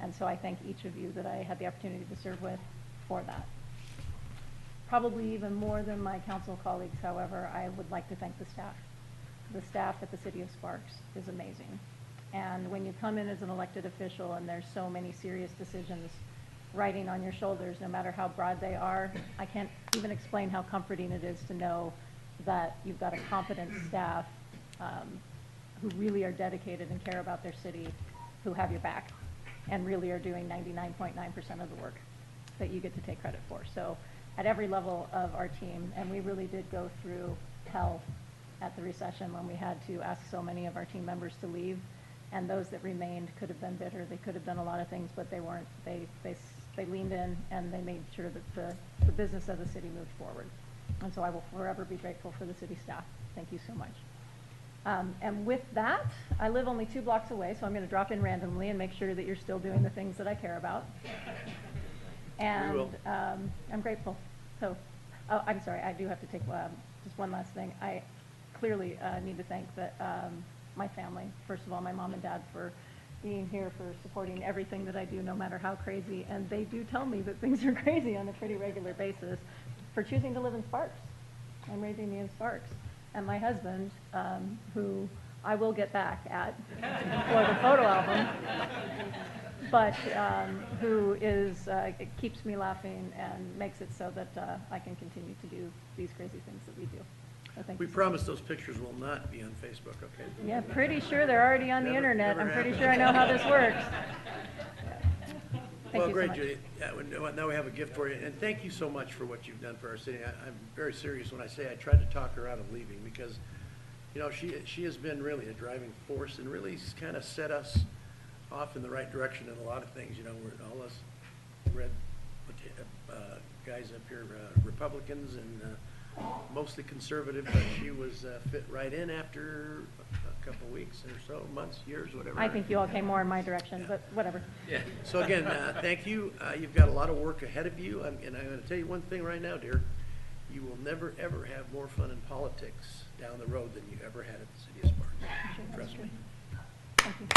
And so I thank each of you that I had the opportunity to serve with for that. probably even more than my council colleagues, however, I would like to thank the staff. The staff at the City of Sparks is amazing. And when you come in as an elected official and there's so many serious decisions riding on your shoulders, no matter how broad they are, I can't even explain how comforting it is to know that you've got a competent staff who really are dedicated and care about their city, who have your back, and really are doing 99.9% of the work that you get to take credit for. So at every level of our team, and we really did go through hell at the recession when we had to ask so many of our team members to leave, and those that remained could have been bitter. They could have done a lot of things, but they weren't. They leaned in and they made sure that the business of the city moved forward. And so I will forever be grateful for the city staff. Thank you so much. And with that, I live only 2 blocks away, so I'm going to drop in randomly and make sure that you're still doing the things that I care about. And I'm grateful. So, oh, I'm sorry, I do have to take just one last thing. I clearly need to thank my family, first of all, my mom and dad, for being here, for supporting everything that I do, no matter how crazy. And they do tell me that things are crazy on a pretty regular basis, for choosing to live in Sparks. I'm raising me in Sparks. And my husband, who I will get back at for the photo album, but who is, it keeps me laughing and makes it so that I can continue to do these crazy things that we do. So thank We you so promise those pictures will not be on Facebook, okay? Yeah, pretty sure they're already on the Never- internet. never I'm pretty happened. sure I know how this works. Thank Well, you so great, much. Judy. Yeah, now we have a gift for you, and thank you so much for what you've done for our city. I'm very serious when I say I tried to talk her out of leaving, because, you know, she has been really a driving force and really kind of set us off in the right direction in a lot of things. You know, we're all us red guys up here, Republicans and mostly conservative, but she was fit right in after a couple of weeks or so, months, years, whatever. I think you all came more in my direction, but whatever. Yeah. So again, thank you. You've got a lot of work ahead of you, and I'm going to tell you one thing right now, dear. You will never, ever have more fun in politics down the road than you ever had at the City of Sparks. Trust me. Thank you.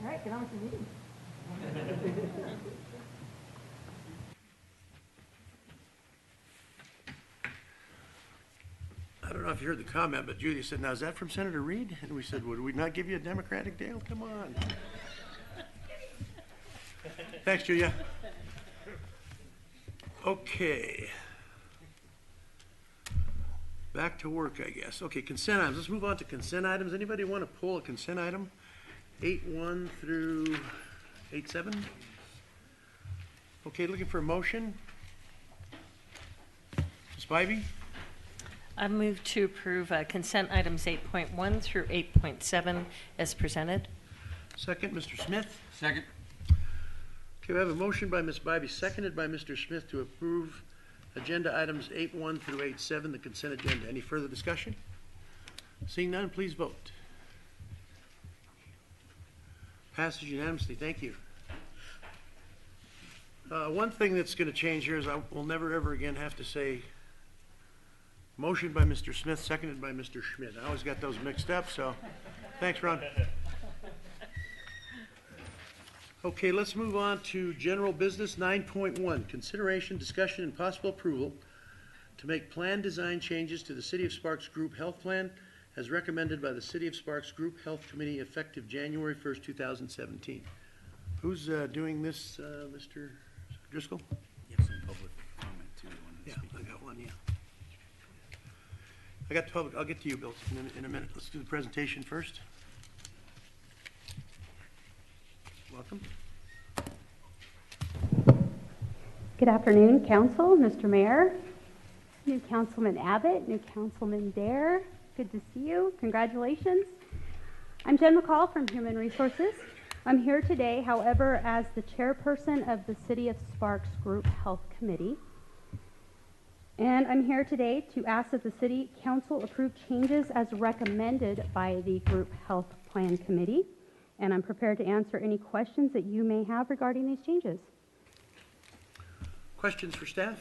All right, get on with your meeting. I don't know if you heard the comment, but Julia said, now is that from Senator Reed? And we said, would we not give you a Democratic deal? Come on. Thanks, Julia. Okay. Back to work, I guess. Okay, consent items. Let's move on to consent items. Anybody want to pull a consent item? 8.1 through 8.7? Okay, looking for a motion. Ms. Bybee? I move to approve consent items 8.1 through 8.7 as presented. Second, Mr. Smith. Second. Okay, we have a motion by Ms. Bybee, seconded by Mr. Smith to approve agenda items 8.1 through 8.7, the consent agenda. Any further discussion? Seeing none, please vote. Passes unanimously. Thank you. One thing that's going to change here is I will never ever again have to say motion by Mr. Smith, seconded by Mr. Schmidt. I always got those mixed up, so thanks, Ron. Okay, let's move on to general business 9.1, consideration, discussion, and possible approval to make plan design changes to the City of Sparks Group Health Plan as recommended by the City of Sparks Group Health Committee effective January 1st, 2017. Who's doing this, Mr. Driscoll? You have some public comment too. Yeah, I got one, yeah. I got the public, I'll get to you, Bill, in a minute. Let's do the presentation first. Welcome. Good afternoon, Council, Mr. Mayor, new Councilman Abbott, new Councilman Dare. Good to see you. Congratulations. I'm Jen McCall from Human Resources. I'm here today, however, as the chairperson of the City of Sparks Group Health Committee. And I'm here today to ask that the City Council approve changes as recommended by the Group Health Plan Committee. And I'm prepared to answer any questions that you may have regarding these changes. Questions for staff?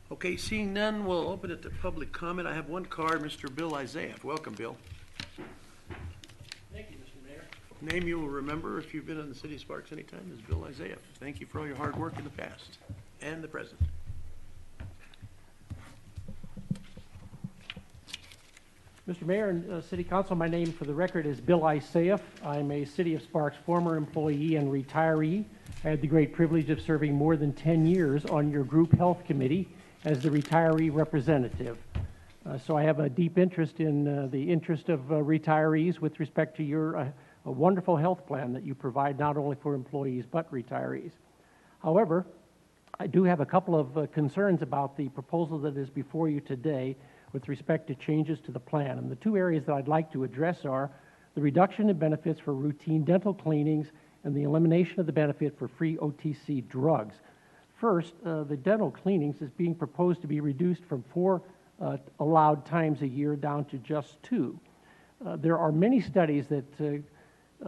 Okay, seeing none, we'll open it to public comment. I have one card, Mr. Bill Isaiah. Welcome, Bill. Thank you, Mr. Mayor. Name you will remember if you've been in the city of Sparks anytime is Bill Isaiah. Thank you for all your hard work in the past and the present. Mr. Mayor and City Council, my name for the record is Bill Isaiah. I'm a City of Sparks former employee and retiree. I had the great privilege of serving more than 10 years on your Group Health Committee as the retiree representative. So I have a deep interest in the interest of retirees with respect to your a wonderful health plan that you provide not only for employees but retirees. However, I do have a couple of concerns about the proposal that is before you today with respect to changes to the plan. And the two areas that I'd like to address are the reduction in benefits for routine dental cleanings and the elimination of the benefit for free OTC drugs. First, the dental cleanings is being proposed to be reduced from 4 allowed times a year down to just 2. There are many studies that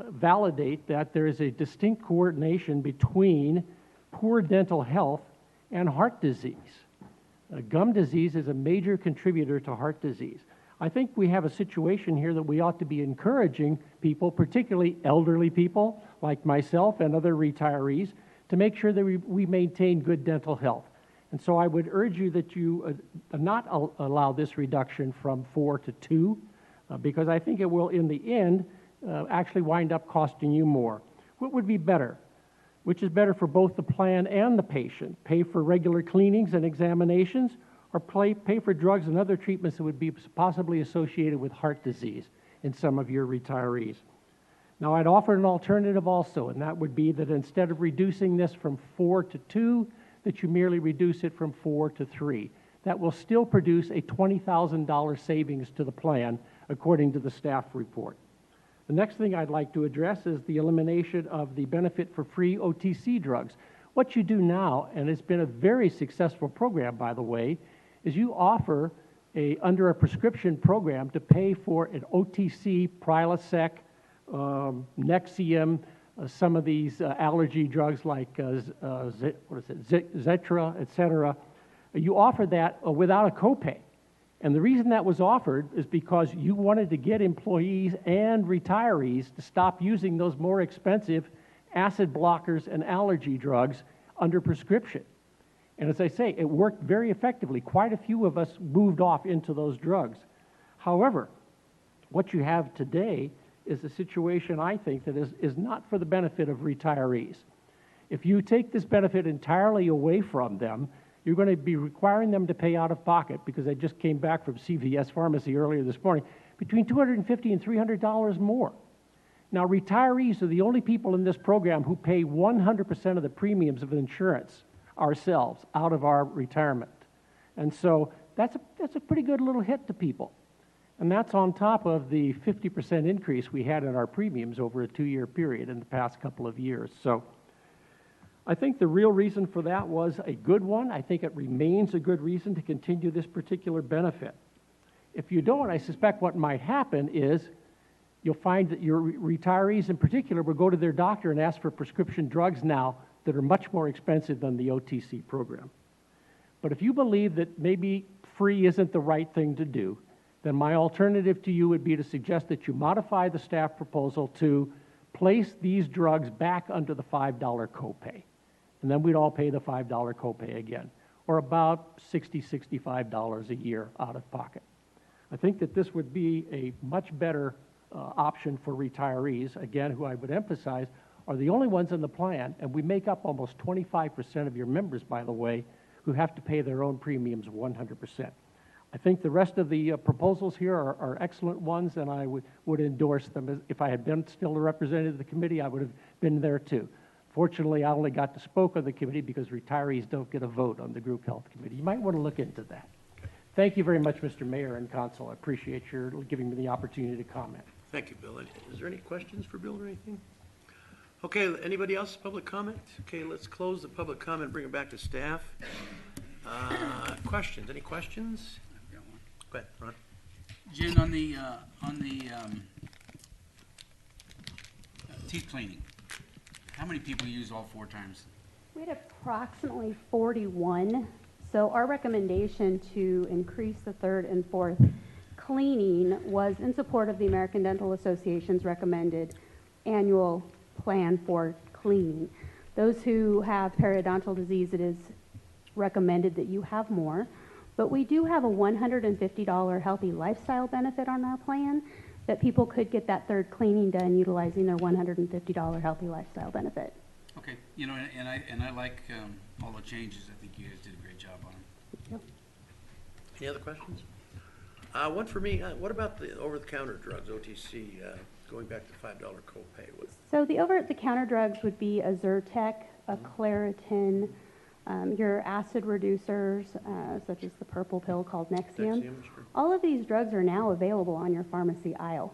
validate that there is a distinct coordination between poor dental health and heart disease. Gum disease is a major contributor to heart disease. I think we have a situation here that we ought to be encouraging people, particularly elderly people like myself and other retirees, to make sure that we maintain good dental health. And so I would urge you that you not allow this reduction from 4 to 2, because I think it will, in the end, actually wind up costing you more. What would be better? Which is better for both the plan and the patient? Pay for regular cleanings and examinations, or pay for drugs and other treatments that would be possibly associated with heart disease in some of your retirees? Now, I'd offer an alternative also, and that would be that instead of reducing this from 4 to 2, that you merely reduce it from 4 to 3. That will still produce a $20,000 savings to the plan, according to the staff report. The next thing I'd like to address is the elimination of the benefit for free OTC drugs. What you do now, and it's been a very successful program, by the way, is you offer under a prescription program to pay for an OTC, Prilosec, Nexium, some of these allergy drugs like Zetra, etc. You offer that without a copay. And the reason that was offered is because you wanted to get employees and retirees to stop using those more expensive acid blockers and allergy drugs under prescription. And as I say, it worked very effectively. Quite a few of us moved off into those drugs. However, what you have today is a situation, I think, that is not for the benefit of retirees. If you take this benefit entirely away from them, you're going to be requiring them to pay out of pocket, because I just came back from CVS Pharmacy earlier this morning, between $250 and $300 more. Now, retirees are the only people in this program who pay 100% of the premiums of insurance ourselves out of our retirement. And so that's a pretty good little hit to people. And that's on top of the 50% increase we had in our premiums over a 2-year period in the past couple of years. So I think the real reason for that was a good one. I think it remains a good reason to continue this particular benefit. If you don't, I suspect what might happen is you'll find that your retirees in particular will go to their doctor and ask for prescription drugs now that are much more expensive than the OTC program. But if you believe that maybe free isn't the right thing to do, then my alternative to you would be to suggest that you modify the staff proposal to place these drugs back under the $5 copay. And then we'd all pay the $5 copay again, or about $60, $65 a year out of pocket. I think that this would be a much better option for retirees, again, who I would emphasize are the only ones in the plan, and we make up almost 25% of your members, by the way, who have to pay their own premiums 100%. I think the rest of the proposals here are excellent ones, and I would endorse them. If I had been still a representative of the committee, I would have been there too. Fortunately, I only got to spoke on the committee because retirees don't get a vote on the Group Health Committee. You might want to look into that. Thank you very much, Mr. Mayor and Council. I appreciate your giving me the opportunity to comment. Thank you, Bill. Is there any questions for Bill or anything? Okay, anybody else, public comment? Okay, let's close the public comment, bring it back to staff. Questions, any questions? I've got one. Go ahead, Ron. Jen, on the teeth cleaning, how many people use all 4 times? We had approximately 41. So our recommendation to increase the 3rd and 4th cleaning was in support of the American Dental Association's recommended annual plan for cleaning. Those who have periodontal disease, it is recommended that you have more. But we do have a $150 healthy lifestyle benefit on our plan that people could get that 3rd cleaning done utilizing their $150 healthy lifestyle benefit. Okay, you know, and I like all the changes. I think you guys did a great job on them. Yep. Any other questions? One for me, what about the over-the-counter drugs, OTC, going back to $5 copay? So the over-the-counter drugs would be a Zyrtec, a Claritin, your acid reducers, such as the purple pill called Nexium. Sure. All of these drugs are now available on your pharmacy aisle.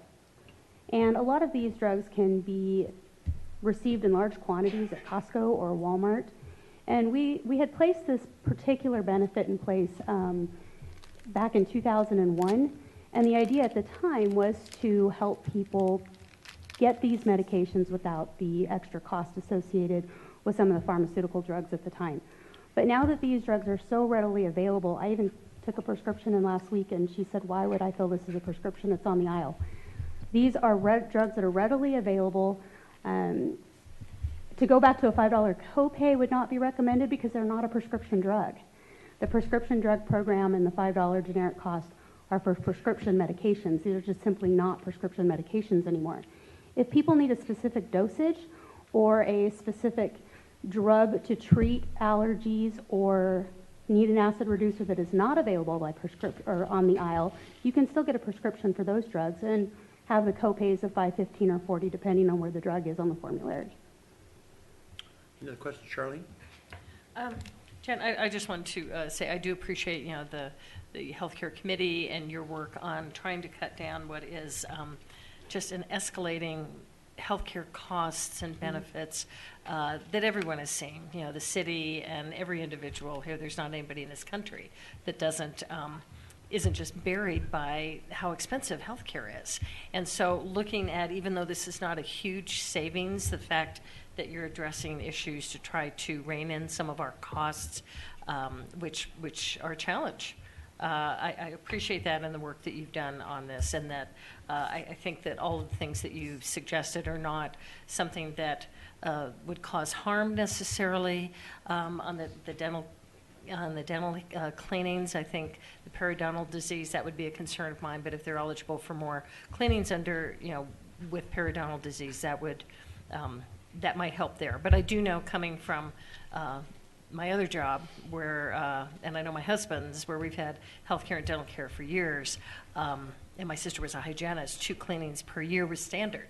And a lot of these drugs can be received in large quantities at Costco or Walmart. And we had placed this particular benefit in place back in 2001. And the idea at the time was to help people get these medications without the extra cost associated with some of the pharmaceutical drugs at the time. But now that these drugs are so readily available, I even took a prescription in last week and she said, why would I fill this as a prescription? It's on the aisle. These are drugs that are readily available. To go back to a $5 copay would not be recommended because they're not a prescription drug. The prescription drug program and the $5 generic cost are for prescription medications. These are just simply not prescription medications anymore. If people need a specific dosage or a specific drug to treat allergies or need an acid reducer that is not available by prescription or on the aisle, you can still get a prescription for those drugs and have the copays of $5, $15, or $40 depending on where the drug is on the formulary. Any other questions, Charlene? Jen, I just want to say I do appreciate, you know, the healthcare committee and your work on trying to cut down what is just an escalating healthcare costs and benefits that everyone is seeing. You know, the city and every individual here. There's not anybody in this country that isn't just buried by how expensive healthcare is. And so looking at, even though this is not a huge savings, the fact that you're addressing issues to try to rein in some of our costs, which are a challenge. I appreciate that and the work that you've done on this, and that I think that all of the things that you've suggested are not something that would cause harm necessarily on the dental cleanings. I think the periodontal disease, that would be a concern of mine, but if they're eligible for more cleanings under, you know, with periodontal disease, that would that might help there. But I do know, coming from my other job, where and I know my husband's, where we've had healthcare and dental care for years, and my sister was a hygienist, 2 cleanings per year was standard.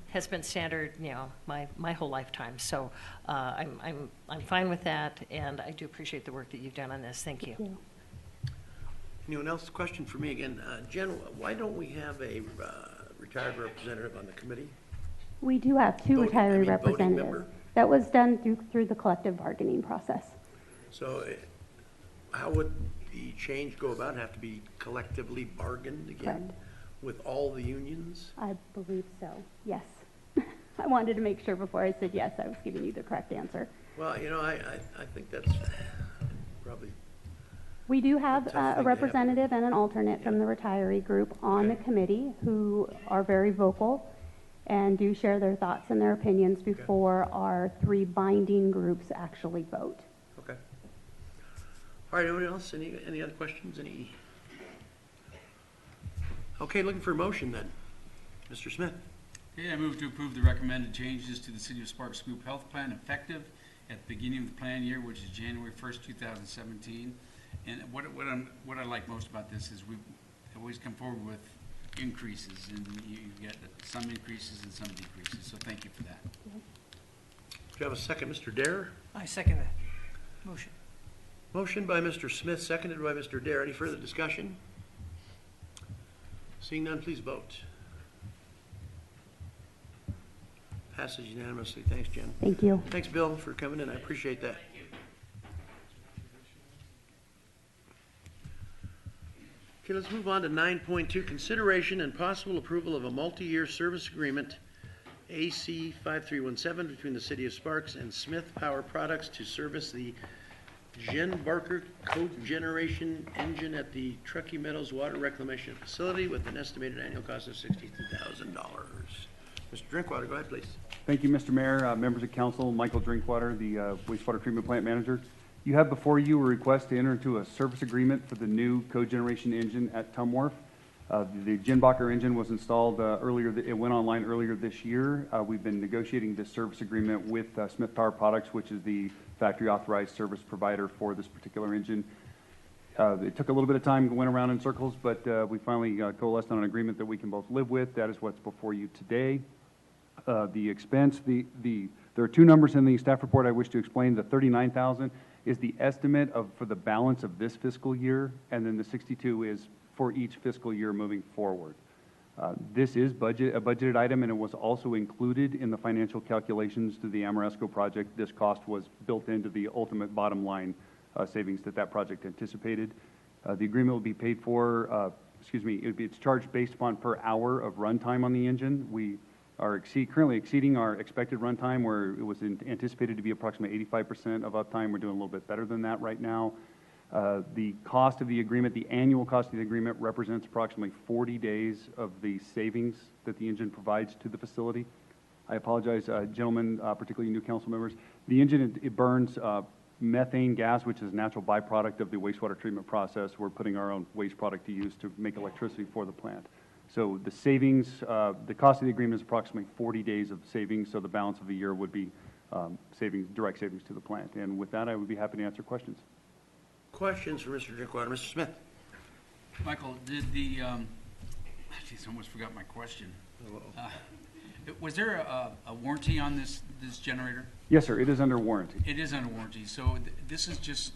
Has been standard, you know, my whole lifetime. So I'm fine with that, and I do appreciate the work that you've done on this. Thank you. Anyone else? Question for me again. Jen, why don't we have a retired representative on the committee? We do have 2 retiree representatives. That was done through the collective bargaining process. So how would the change go about? Have to be collectively bargained again? Correct. With all the unions? I believe so, yes. I wanted to make sure before I said yes, I was giving you the correct answer. Well, you know, I think that's probably... We do have a representative and an alternate from the retiree group on the committee who are very vocal and do share their thoughts and their opinions before our 3 binding groups actually vote. Okay. All right, anyone else? Any other questions? Okay, looking for a motion then. Mr. Smith. Okay, I move to approve the recommended changes to the City of Sparks Group Health Plan effective at the beginning of the plan year, which is January 1st, 2017. And what I like most about this is we always come forward with increases, and you get some increases and some decreases. So thank you for that. Do you have a second, Mr. Dare? I second that motion. Motion by Mr. Smith, seconded by Mr. Dare. Any further discussion? Seeing none, please vote. Passes unanimously. Thanks, Jen. Thank you. Thanks, Bill, for coming in. I appreciate that. Okay, let's move on to 9.2, consideration and possible approval of a multi-year service agreement, AC 5317, between the City of Sparks and Smith Power Products to service the Jen Barker cogeneration engine at the Truckee Meadows Water Reclamation Facility with an estimated annual cost of $62,000. Mr. Drinkwater, go ahead, please. Thank you, Mr. Mayor, members of council. Michael Drinkwater, the wastewater treatment plant manager. You have before you a request to enter into a service agreement for the new cogeneration engine at Tumwharf. The Jenbacher engine was installed it went online earlier this year. We've been negotiating this service agreement with Smith Power Products, which is the factory authorized service provider for this particular engine. It took a little bit of time, went around in circles, but we finally coalesced on an agreement that we can both live with. That is what's before you today. The expense, there are two numbers in the staff report I wish to explain. The $39,000 is the estimate for the balance of this fiscal year, and then the $62,000 is for each fiscal year moving forward. This is a budgeted item, and it was also included in the financial calculations to the Amoresco project. This cost was built into the ultimate bottom line savings that project anticipated. The agreement will be paid for, it's charged based upon per hour of runtime on the engine. We are currently exceeding our expected runtime, where it was anticipated to be approximately 85% of uptime. We're doing a little bit better than that right now. The cost of the agreement, the annual cost of the agreement, represents approximately 40 days of the savings that the engine provides to the facility. I apologize, gentlemen, particularly new council members. The engine, it burns methane gas, which is a natural byproduct of the wastewater treatment process. We're putting our own waste product to use to make electricity for the plant. So the savings, the cost of the agreement is approximately 40 days of savings, so the balance of the year would be direct savings to the plant. And with that, I would be happy to answer questions. Questions for Mr. Drinkwater. Mr. Smith. Michael, did the, I almost forgot my question. Was there a warranty on this generator? Yes, sir. It is under warranty. It is under warranty. So this is just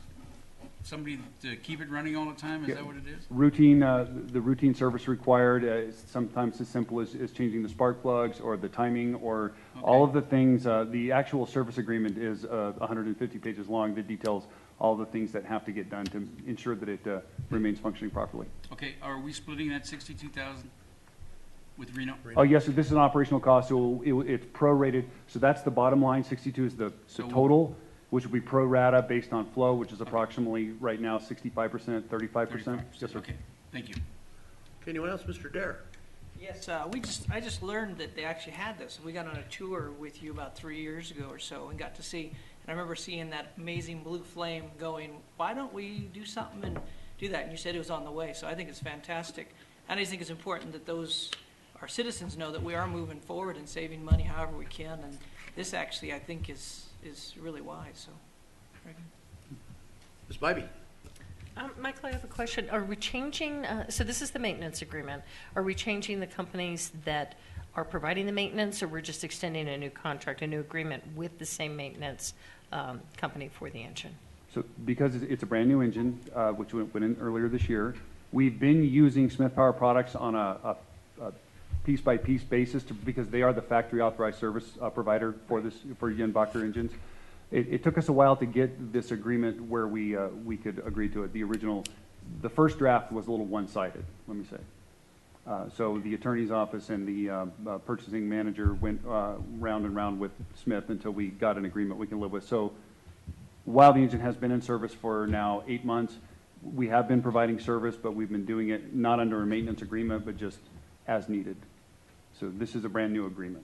somebody to keep it running all the time? Is that what it is? Routine, the routine service required, is sometimes as simple as changing the spark plugs or the timing or all of the things. The actual service agreement is 150 pages long that details all the things that have to get done to ensure that it remains functioning properly. Okay, are we splitting that $62,000 with Reno? Oh, yes, so this is an operational cost, so it's prorated. So that's the bottom line. 62 is the total, which will be pro rata based on flow, which is approximately right now 65%, 35%. Yes, sir. Okay, thank you. Okay, anyone else? Mr. Dare. Yes, I just learned that they actually had this. We got on a tour with you about 3 years ago or so and got to see, and I remember seeing that amazing blue flame going, why don't we do something and do that? And you said it was on the way, so I think it's fantastic. And I think it's important that our citizens know that we are moving forward and saving money however we can, and this actually, I think, is really wise, so. Ms. Bybee. Michael, I have a question. Are we changing, so this is the maintenance agreement. Are we changing the companies that are providing the maintenance, or we're just extending a new contract, a new agreement with the same maintenance company for the engine? So because it's a brand new engine, which went in earlier this year, we've been using Smith Power Products on a piece-by-piece basis because they are the factory authorized service provider for Jenbacher engines. It took us a while to get this agreement where we could agree to it. The first draft was a little one-sided, let me say. So the attorney's office and the purchasing manager went round and round with Smith until we got an agreement we can live with. So while the engine has been in service for now 8 months, we have been providing service, but we've been doing it not under a maintenance agreement, but just as needed. So this is a brand new agreement.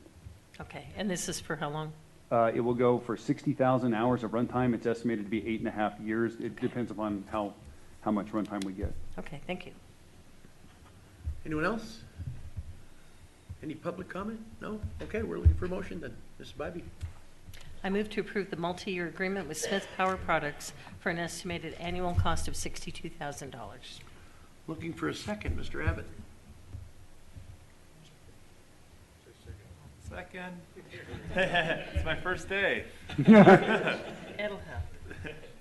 Okay, and this is for how long? It will go for 60,000 hours of runtime. It's estimated to be 8.5 years. It depends upon how much runtime we get. Okay, thank you. Anyone else? Any public comment? No? Okay, we're looking for a motion then. Mrs. Bybee. I move to approve the multi-year agreement with Smith Power Products for an estimated annual cost of $62,000. Looking for a second. Mr. Abbott. Second. It's my first day. It'll help.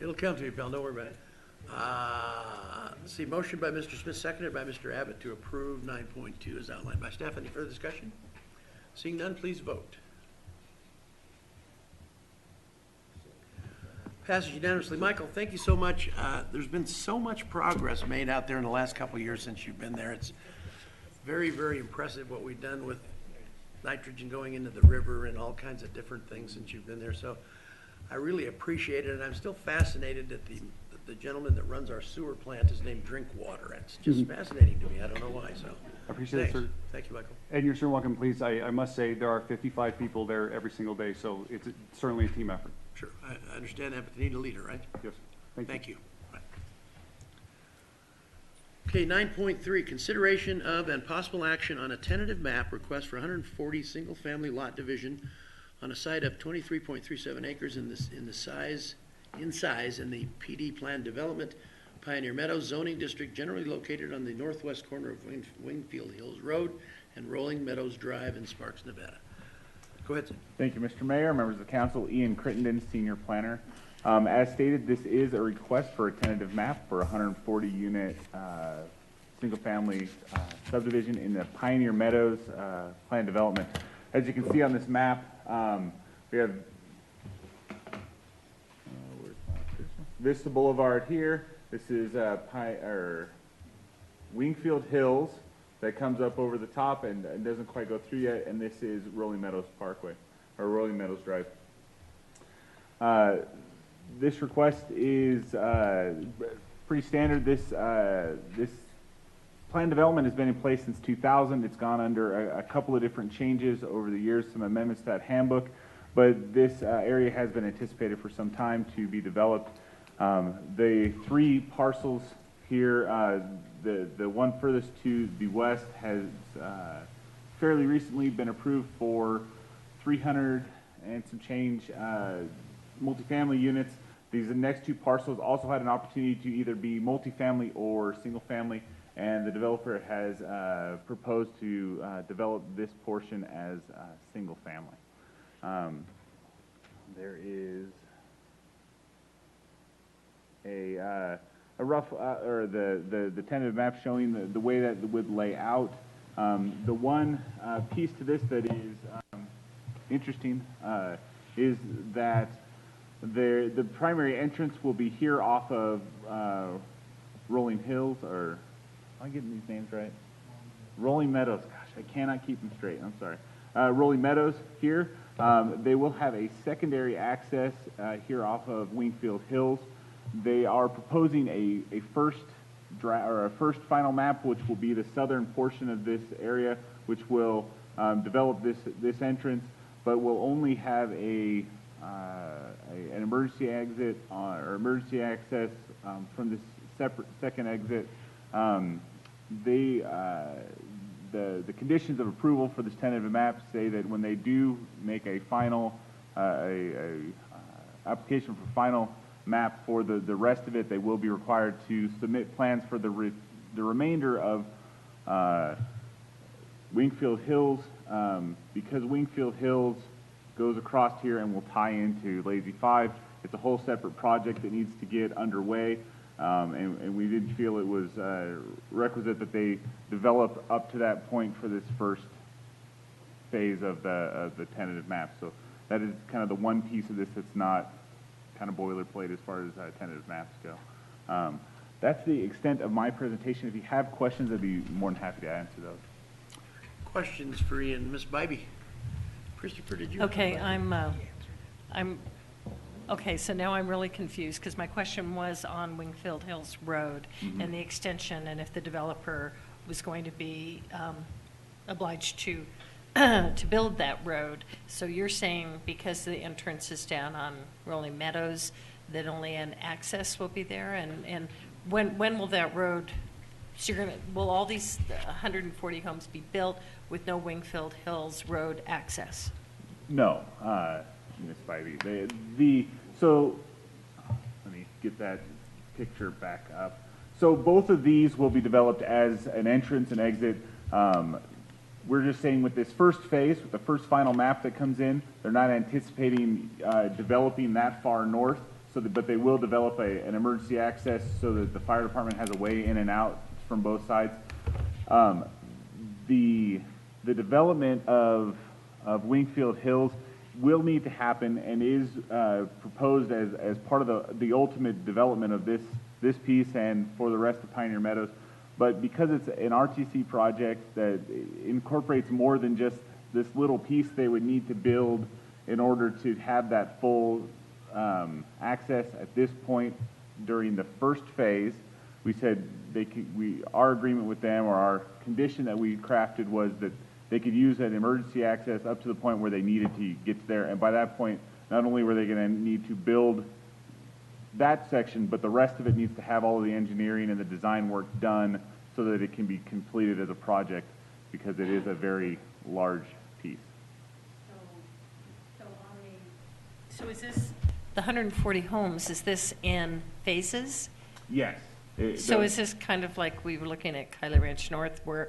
It'll come to you, pal. Don't worry about it. Let's see. Motion by Mr. Smith, seconded by Mr. Abbott to approve 9.2 as outlined by staff. Any further discussion? Seeing none, please vote. Passes unanimously. Michael, thank you so much. There's been so much progress made out there in the last couple of years since you've been there. It's very, very impressive what we've done with nitrogen going into the river and all kinds of different things since you've been there. So I really appreciate it, and I'm still fascinated that the gentleman that runs our sewer plant is named Drinkwater. It's just fascinating to me. I don't know why, so. I appreciate it, sir. Thank you, Michael. And you're sure welcome, please. I must say, there are 55 people there every single day, so it's certainly a team effort. Sure, I understand that, but they need a leader, right? Yes, Thank you. Right. Okay, 9.3, consideration of and possible action on a tentative map request for 140 single-family lot division on a site of 23.37 acres in size in the PD plan development, Pioneer Meadows zoning district, generally located on the northwest corner of Wingfield Hills Road and Rolling Meadows Drive in Sparks, Nevada. Go ahead, sir. Thank you, Mr. Mayor, members of the council. Ian Crittenden, senior planner. As stated, this is a request for a tentative map for a 140-unit single-family subdivision in the Pioneer Meadows plan development. As you can see on this map, we have Vista Boulevard here. This is Wingfield Hills that comes up over the top and doesn't quite go through yet, and this is Rolling Meadows Parkway, or Rolling Meadows Drive. This request is pretty standard. This plan development has been in place since 2000. It's gone under a couple of different changes over the years, some amendments to that handbook, but this area has been anticipated for some time to be developed. The three parcels here, the one furthest to the west has fairly recently been approved for 300 and some change multifamily units. These next two parcels also had an opportunity to either be multifamily or single family, and the developer has proposed to develop this portion as single family. There is a rough, or the tentative map showing the way that it would lay out. The one piece to this that is interesting is that the primary entrance will be here off of Rolling Hills, or am I getting these names right? Rolling Meadows. Gosh, I cannot keep them straight. I'm sorry. Rolling Meadows here. They will have a secondary access here off of Wingfield Hills. They are proposing a first final map, which will be the southern portion of this area, which will develop this entrance, but will only have an emergency exit or emergency access from this separate second exit. The conditions of approval for this tentative map say that when they do make a final application for final map for the rest of it, they will be required to submit plans for the remainder of Wingfield Hills, because Wingfield Hills goes across here and will tie into Lazy 5. It's a whole separate project that needs to get underway, and we didn't feel it was requisite that they develop up to that point for this first phase of the tentative map. So that is kind of the one piece of this that's not kind of boilerplate as far as tentative maps go. That's the extent of my presentation. If you have questions, I'd be more than happy to answer those. Questions for Ian? Ms. Bybee? Christopher, did you? Okay, okay, so now I'm really confused because my question was on Wingfield Hills Road and the extension, and if the developer was going to be obliged to build that road. So you're saying because the entrance is down on Rolling Meadows, that only an access will be there? And when will that road, so will all these 140 homes be built with no Wingfield Hills Road access? No, Ms. Bybee. So let me get that picture back up. So both of these will be developed as an entrance and exit. We're just saying with this first phase, with the first final map that comes in, they're not anticipating developing that far north, but they will develop an emergency access so that the fire department has a way in and out from both sides. The development of Wingfield Hills, will need to happen and is proposed as part of the ultimate development of this piece and for the rest of Pioneer Meadows. But because it's an RTC project that incorporates more than just this little piece they would need to build in order to have that full access at this point during the first phase, we said our agreement with them, or our condition that we crafted, was that they could use that emergency access up to the point where they needed to get there. And by that point, not only were they going to need to build that section, but the rest of it needs to have all of the engineering and the design work done so that it can be completed as a project, because it is a very large piece. So is this, the 140 homes, is this in phases? Yes. So is this kind of like we were looking at Kylie Ranch North, where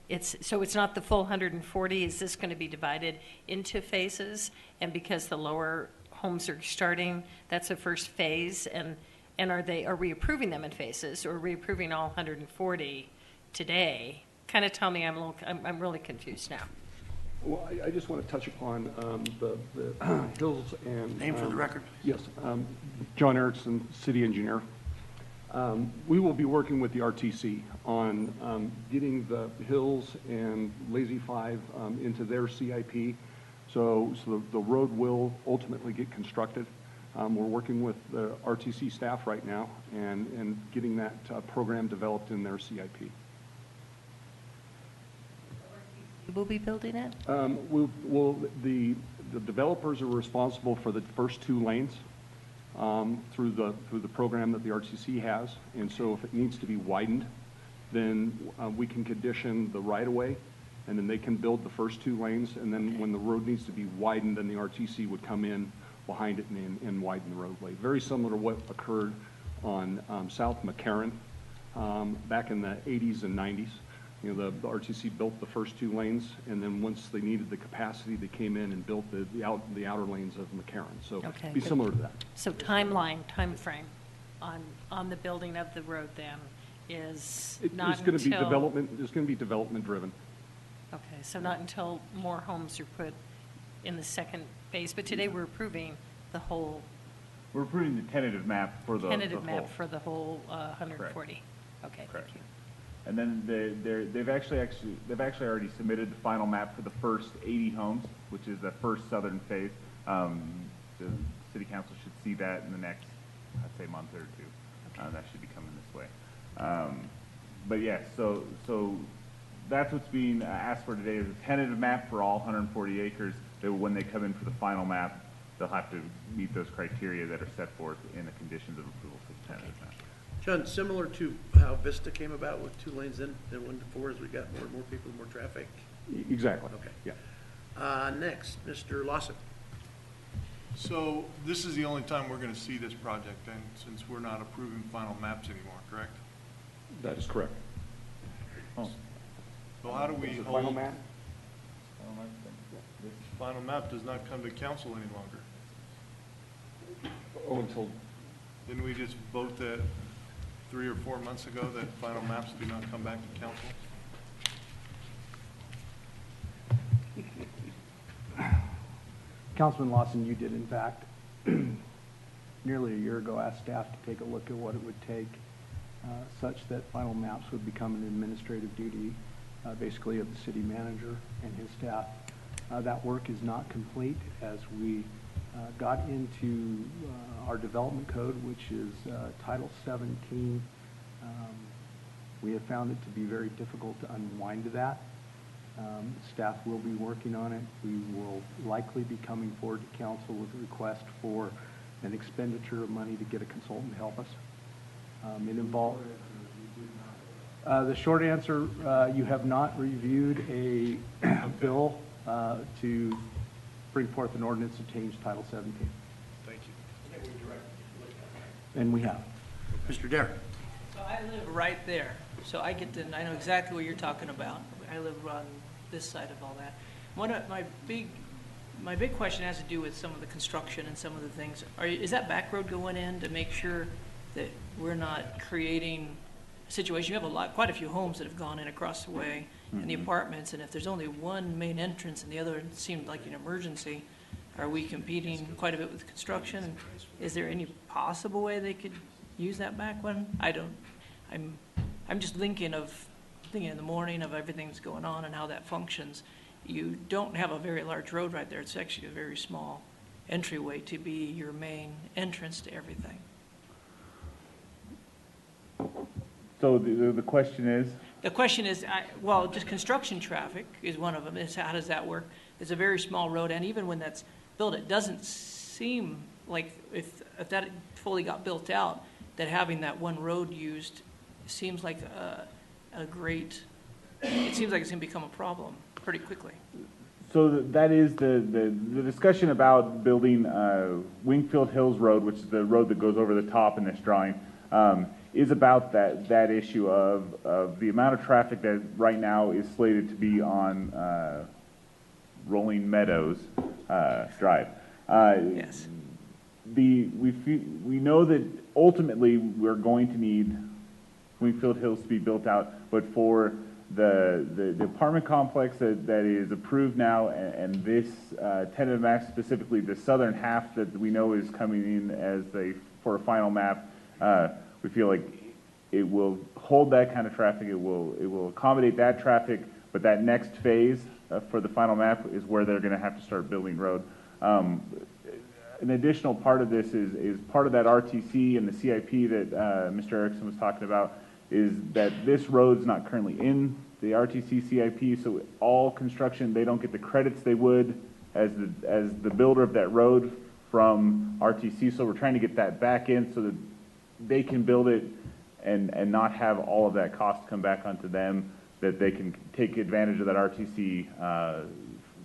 it's not the full 140? Is this going to be divided into phases? And because the lower homes are starting, that's the first phase, and are we approving them in phases, or are we approving all 140 today? Kind of tell me, I'm really confused now. Well, I just want to touch upon the hills and... Name for the record. Yes, John Erickson, city engineer. We will be working with the RTC on getting the hills and Lazy 5 into their CIP, so the road will ultimately get constructed. We're working with the RTC staff right now and getting that program developed in their CIP. Will be building it? The developers are responsible for the first 2 lanes through the program that the RTC has, and so if it needs to be widened, then we can condition the right-of-way, and then they can build the first 2 lanes, and then when the road needs to be widened, then the RTC would come in behind it and widen the roadway. Very similar to what occurred on South McCarran back in the 80s and 90s. You know, the RTC built the first 2 lanes, and then once they needed the capacity, they came in and built the outer lanes of McCarran. So Okay, it'd be similar to that. So time frame on the building of the road then is not It's going to be until- development. It's going to be development driven. Okay, so not until more homes are put in the second phase, but today we're approving the whole We're approving the tentative map for the tentative whole. map for the whole 140. Okay, Correct. thank you. And then they've actually already submitted the final map for the first 80 homes, which is the first southern phase. The city council should see that in the next, I'd say, month or 2. That should be coming this way. But yes, so that's what's being asked for today, is a tentative map for all 140 acres. That when they come in for the final map, they'll have to meet those criteria that are set forth in the conditions of approval for the tentative map. John, similar to how Vista came about with 2 lanes in and 1 to 4, as we got more and more people, more traffic. Exactly. Okay. Yeah. Next, Mr. Lawson. So this is the only time we're going to see this project then, since we're not approving final maps anymore, correct? That is correct. So how do we Is it hold? final map? This final map does not come to council any longer. Oh, until Didn't we just vote that 3 or 4 months ago that final maps do not come back to council? Councilman Lawson, you did in fact, nearly a year ago, ask staff to take a look at what it would take such that final maps would become an administrative duty, basically of the city manager and his staff. That work is not complete. As we got into our development code, which is Title 17, we have found it to be very difficult to unwind that. Staff will be working on it. We will likely be coming forward to council with a request for an expenditure of money to get a consultant to help us. It involves... the short answer, you have not reviewed a bill to bring forth an ordinance to change Title 17. Thank you. And we have. Mr. Derrick. So I live right there, so I know exactly what you're talking about. I live on this side of all that. One of my big question has to do with some of the construction and some of the things. Is that back road going in to make sure that we're not creating a situation? You have quite a few homes that have gone in across the way, and the apartments, and if there's only one main entrance and the other seemed like an emergency, Are we competing quite a bit with construction? Is there any possible way they could use that back one? I'm just thinking in the morning of everything that's going on and how that functions. You don't have a very large road right there. It's actually a very small entryway to be your main entrance to everything. So the question is? The question is, well, just construction traffic is one of them. Is how does that work? It's a very small road, and even when that's built, it doesn't seem like if that fully got built out, that having that one road used seems like a great. It seems like it's going to become a problem pretty quickly. So that is the discussion about building Wingfield Hills Road, which is the road that goes over the top in this drawing, is about that issue of the amount of traffic that right now is slated to be on Rolling Meadows Drive. Yes. We know that ultimately we're going to need Wingfield Hills to be built out, but for the apartment complex that is approved now, and this tentative map, specifically the southern half that we know is coming in for a final map, we feel like it will hold that kind of traffic. It will accommodate that traffic, but that next phase for the final map is where they're going to have to start building road. An additional part of this is part of that RTC and the CIP that Mr. Erickson was talking about, is that this road's not currently in the RTC CIP, so all construction, they don't get the credits they would as the builder of that road from RTC. So we're trying to get that back in so that they can build it and not have all of that cost come back onto them, that they can take advantage of that RTC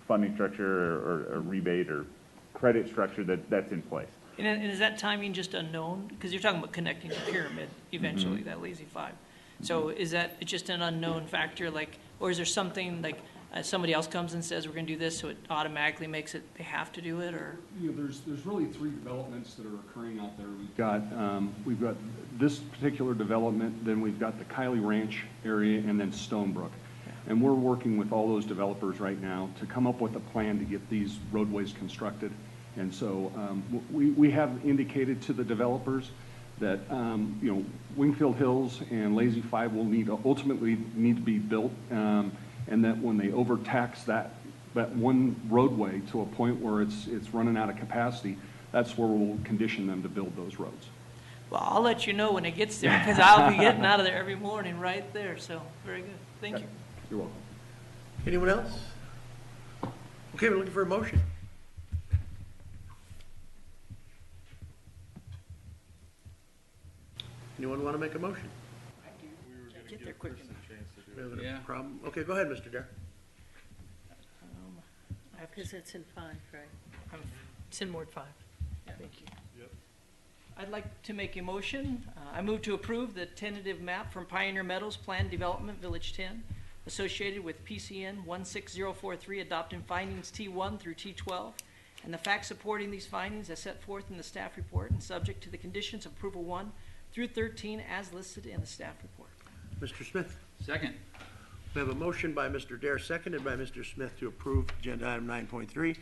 funding structure or rebate or credit structure that's in place. And is that timing just unknown? Because you're talking about connecting the pyramid eventually, that Lazy 5. So is that just an unknown factor, or is there something like somebody else comes and says we're going to do this, so it automatically makes it they have to do it, or? There's really three developments that are occurring out there. We've got this particular development, then we've got the Kiley Ranch area, and then Stonebrook. And we're working with all those developers right now to come up with a plan to get these roadways constructed. And so we have indicated to the developers that Wingfield Hills and Lazy 5 will ultimately need to be built, and that when they overtax that one roadway to a point where it's running out of capacity, that's where we'll condition them to build those roads. Well, I'll let you know when it gets there, because I'll be getting out of there every morning right there. So very good. Thank you. You're welcome. Anyone else? Okay, we're looking for a motion. Anyone want to make a motion? Get there quick enough. We have a problem? Okay, go ahead, Mr. Dare. Because it's in 5, right? It's in Ward 5. Thank you. Yep. I'd like to make a motion. I move to approve the tentative map from Pioneer Meadows Planned Development Village 10 associated with PCN 16043, adopting findings T1 through T12 and the facts supporting these findings as set forth in the staff report and subject to the conditions of approval 1 through 13 as listed in the staff report. Mr. Smith. Second. We have a motion by Mr. Dare, seconded by Mr. Smith, to approve agenda item 9.3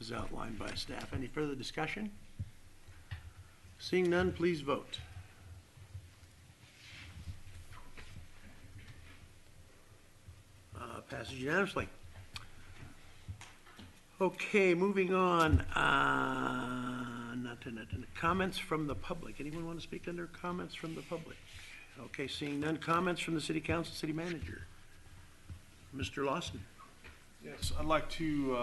as outlined by staff. Any further discussion? Seeing none, please vote. Passes unanimously. Okay, moving on. Comments from the public. Anyone want to speak under comments from the public? Okay, seeing none. Comments from the City Council, City Manager. Mr. Lawson. Yes, I'd like to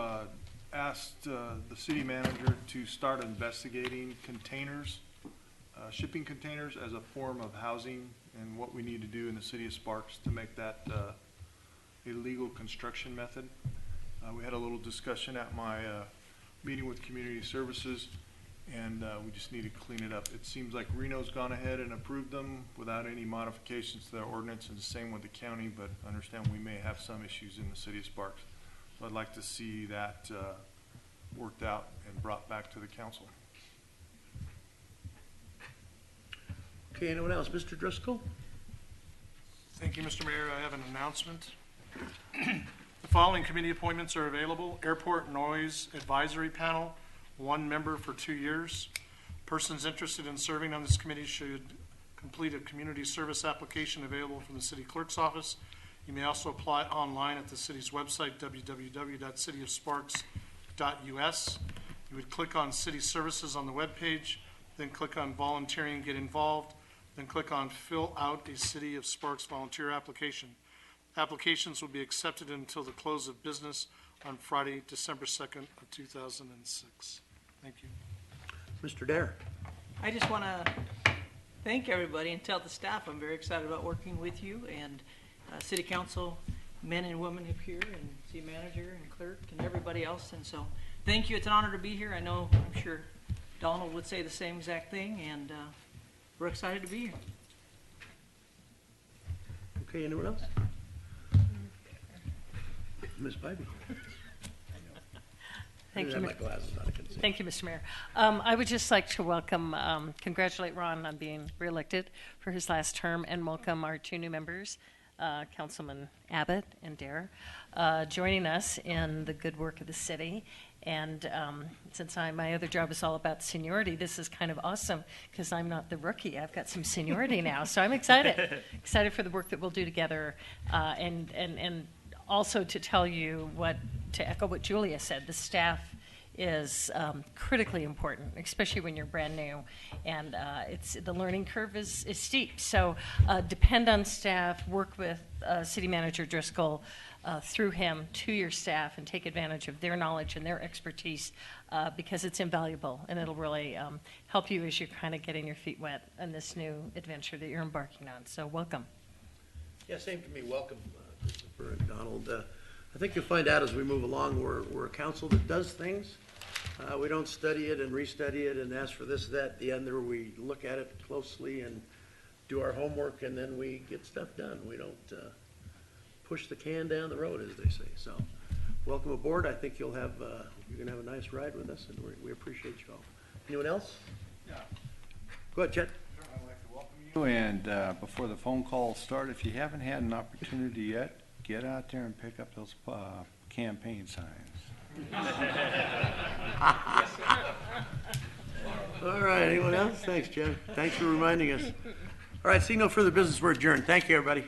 ask the city manager to start investigating containers, shipping containers as a form of housing, and what we need to do in the city of Sparks to make that a legal construction method. We had a little discussion at my meeting with Community Services, and we just need to clean it up. It seems like Reno's gone ahead and approved them without any modifications to their ordinance, and the same with the county, but understand we may have some issues in the city of Sparks. So I'd like to see that worked out and brought back to the council. Okay, anyone else? Mr. Driscoll? Thank you, Mr. Mayor. I have an announcement. The following committee appointments are available: Airport Noise Advisory Panel, one member for 2 years. Persons interested in serving on this committee should complete a community service application available from the city clerk's office. You may also apply online at the city's website, www.cityofsparks.us. You would click on City Services on the webpage, then click on Volunteering and Get Involved, then click on Fill Out a City of Sparks Volunteer Application. Applications will be accepted until the close of business on Friday, December 2nd of 2006. Thank you. Mr. Dare. I just want to thank everybody and tell the staff I'm very excited about working with you and city council men and women up here and city manager and clerk and everybody else. And so thank you. It's an honor to be here. I'm sure Donald would say the same exact thing, and we're excited to be here. Okay, anyone else? Ms. Bybee. Thank you. I have my glasses on, I can see. Thank you, Mr. Mayor. I would just like to congratulate Ron on being reelected for his last term, and welcome our two new members, Councilman Abbott and Dare, joining us in the good work of the city. And since my other job is all about seniority, this is kind of awesome because I'm not the rookie. I've got some seniority now, so I'm excited for the work that we'll do together, and also to tell you to echo what Julia said, the staff is critically important, especially when you're brand new, and the learning curve is steep. So depend on staff, work with City Manager Driscoll through him to your staff, and take advantage of their knowledge and their expertise because it's invaluable, and it'll really help you as you're kind of getting your feet wet in this new adventure that you're embarking on. So welcome. Yeah, same to me. Welcome, Christopher and Donald. I think you'll find out as we move along, we're a council that does things. We don't study it and restudy it and ask for this, that, the other. We look at it closely and do our homework, and then we get stuff done. We don't push the can down the road, as they say. So welcome aboard. I think you're going to have a nice ride with us, and we appreciate you all. Anyone else? Yeah. Go ahead, Chet. I'd like to welcome you. And before the phone calls start, if you haven't had an opportunity yet, get out there and pick up those campaign signs. All right, anyone else? Thanks, Jen. Thanks for reminding us. All right, seeing no further business, we're adjourned. Thank you, everybody.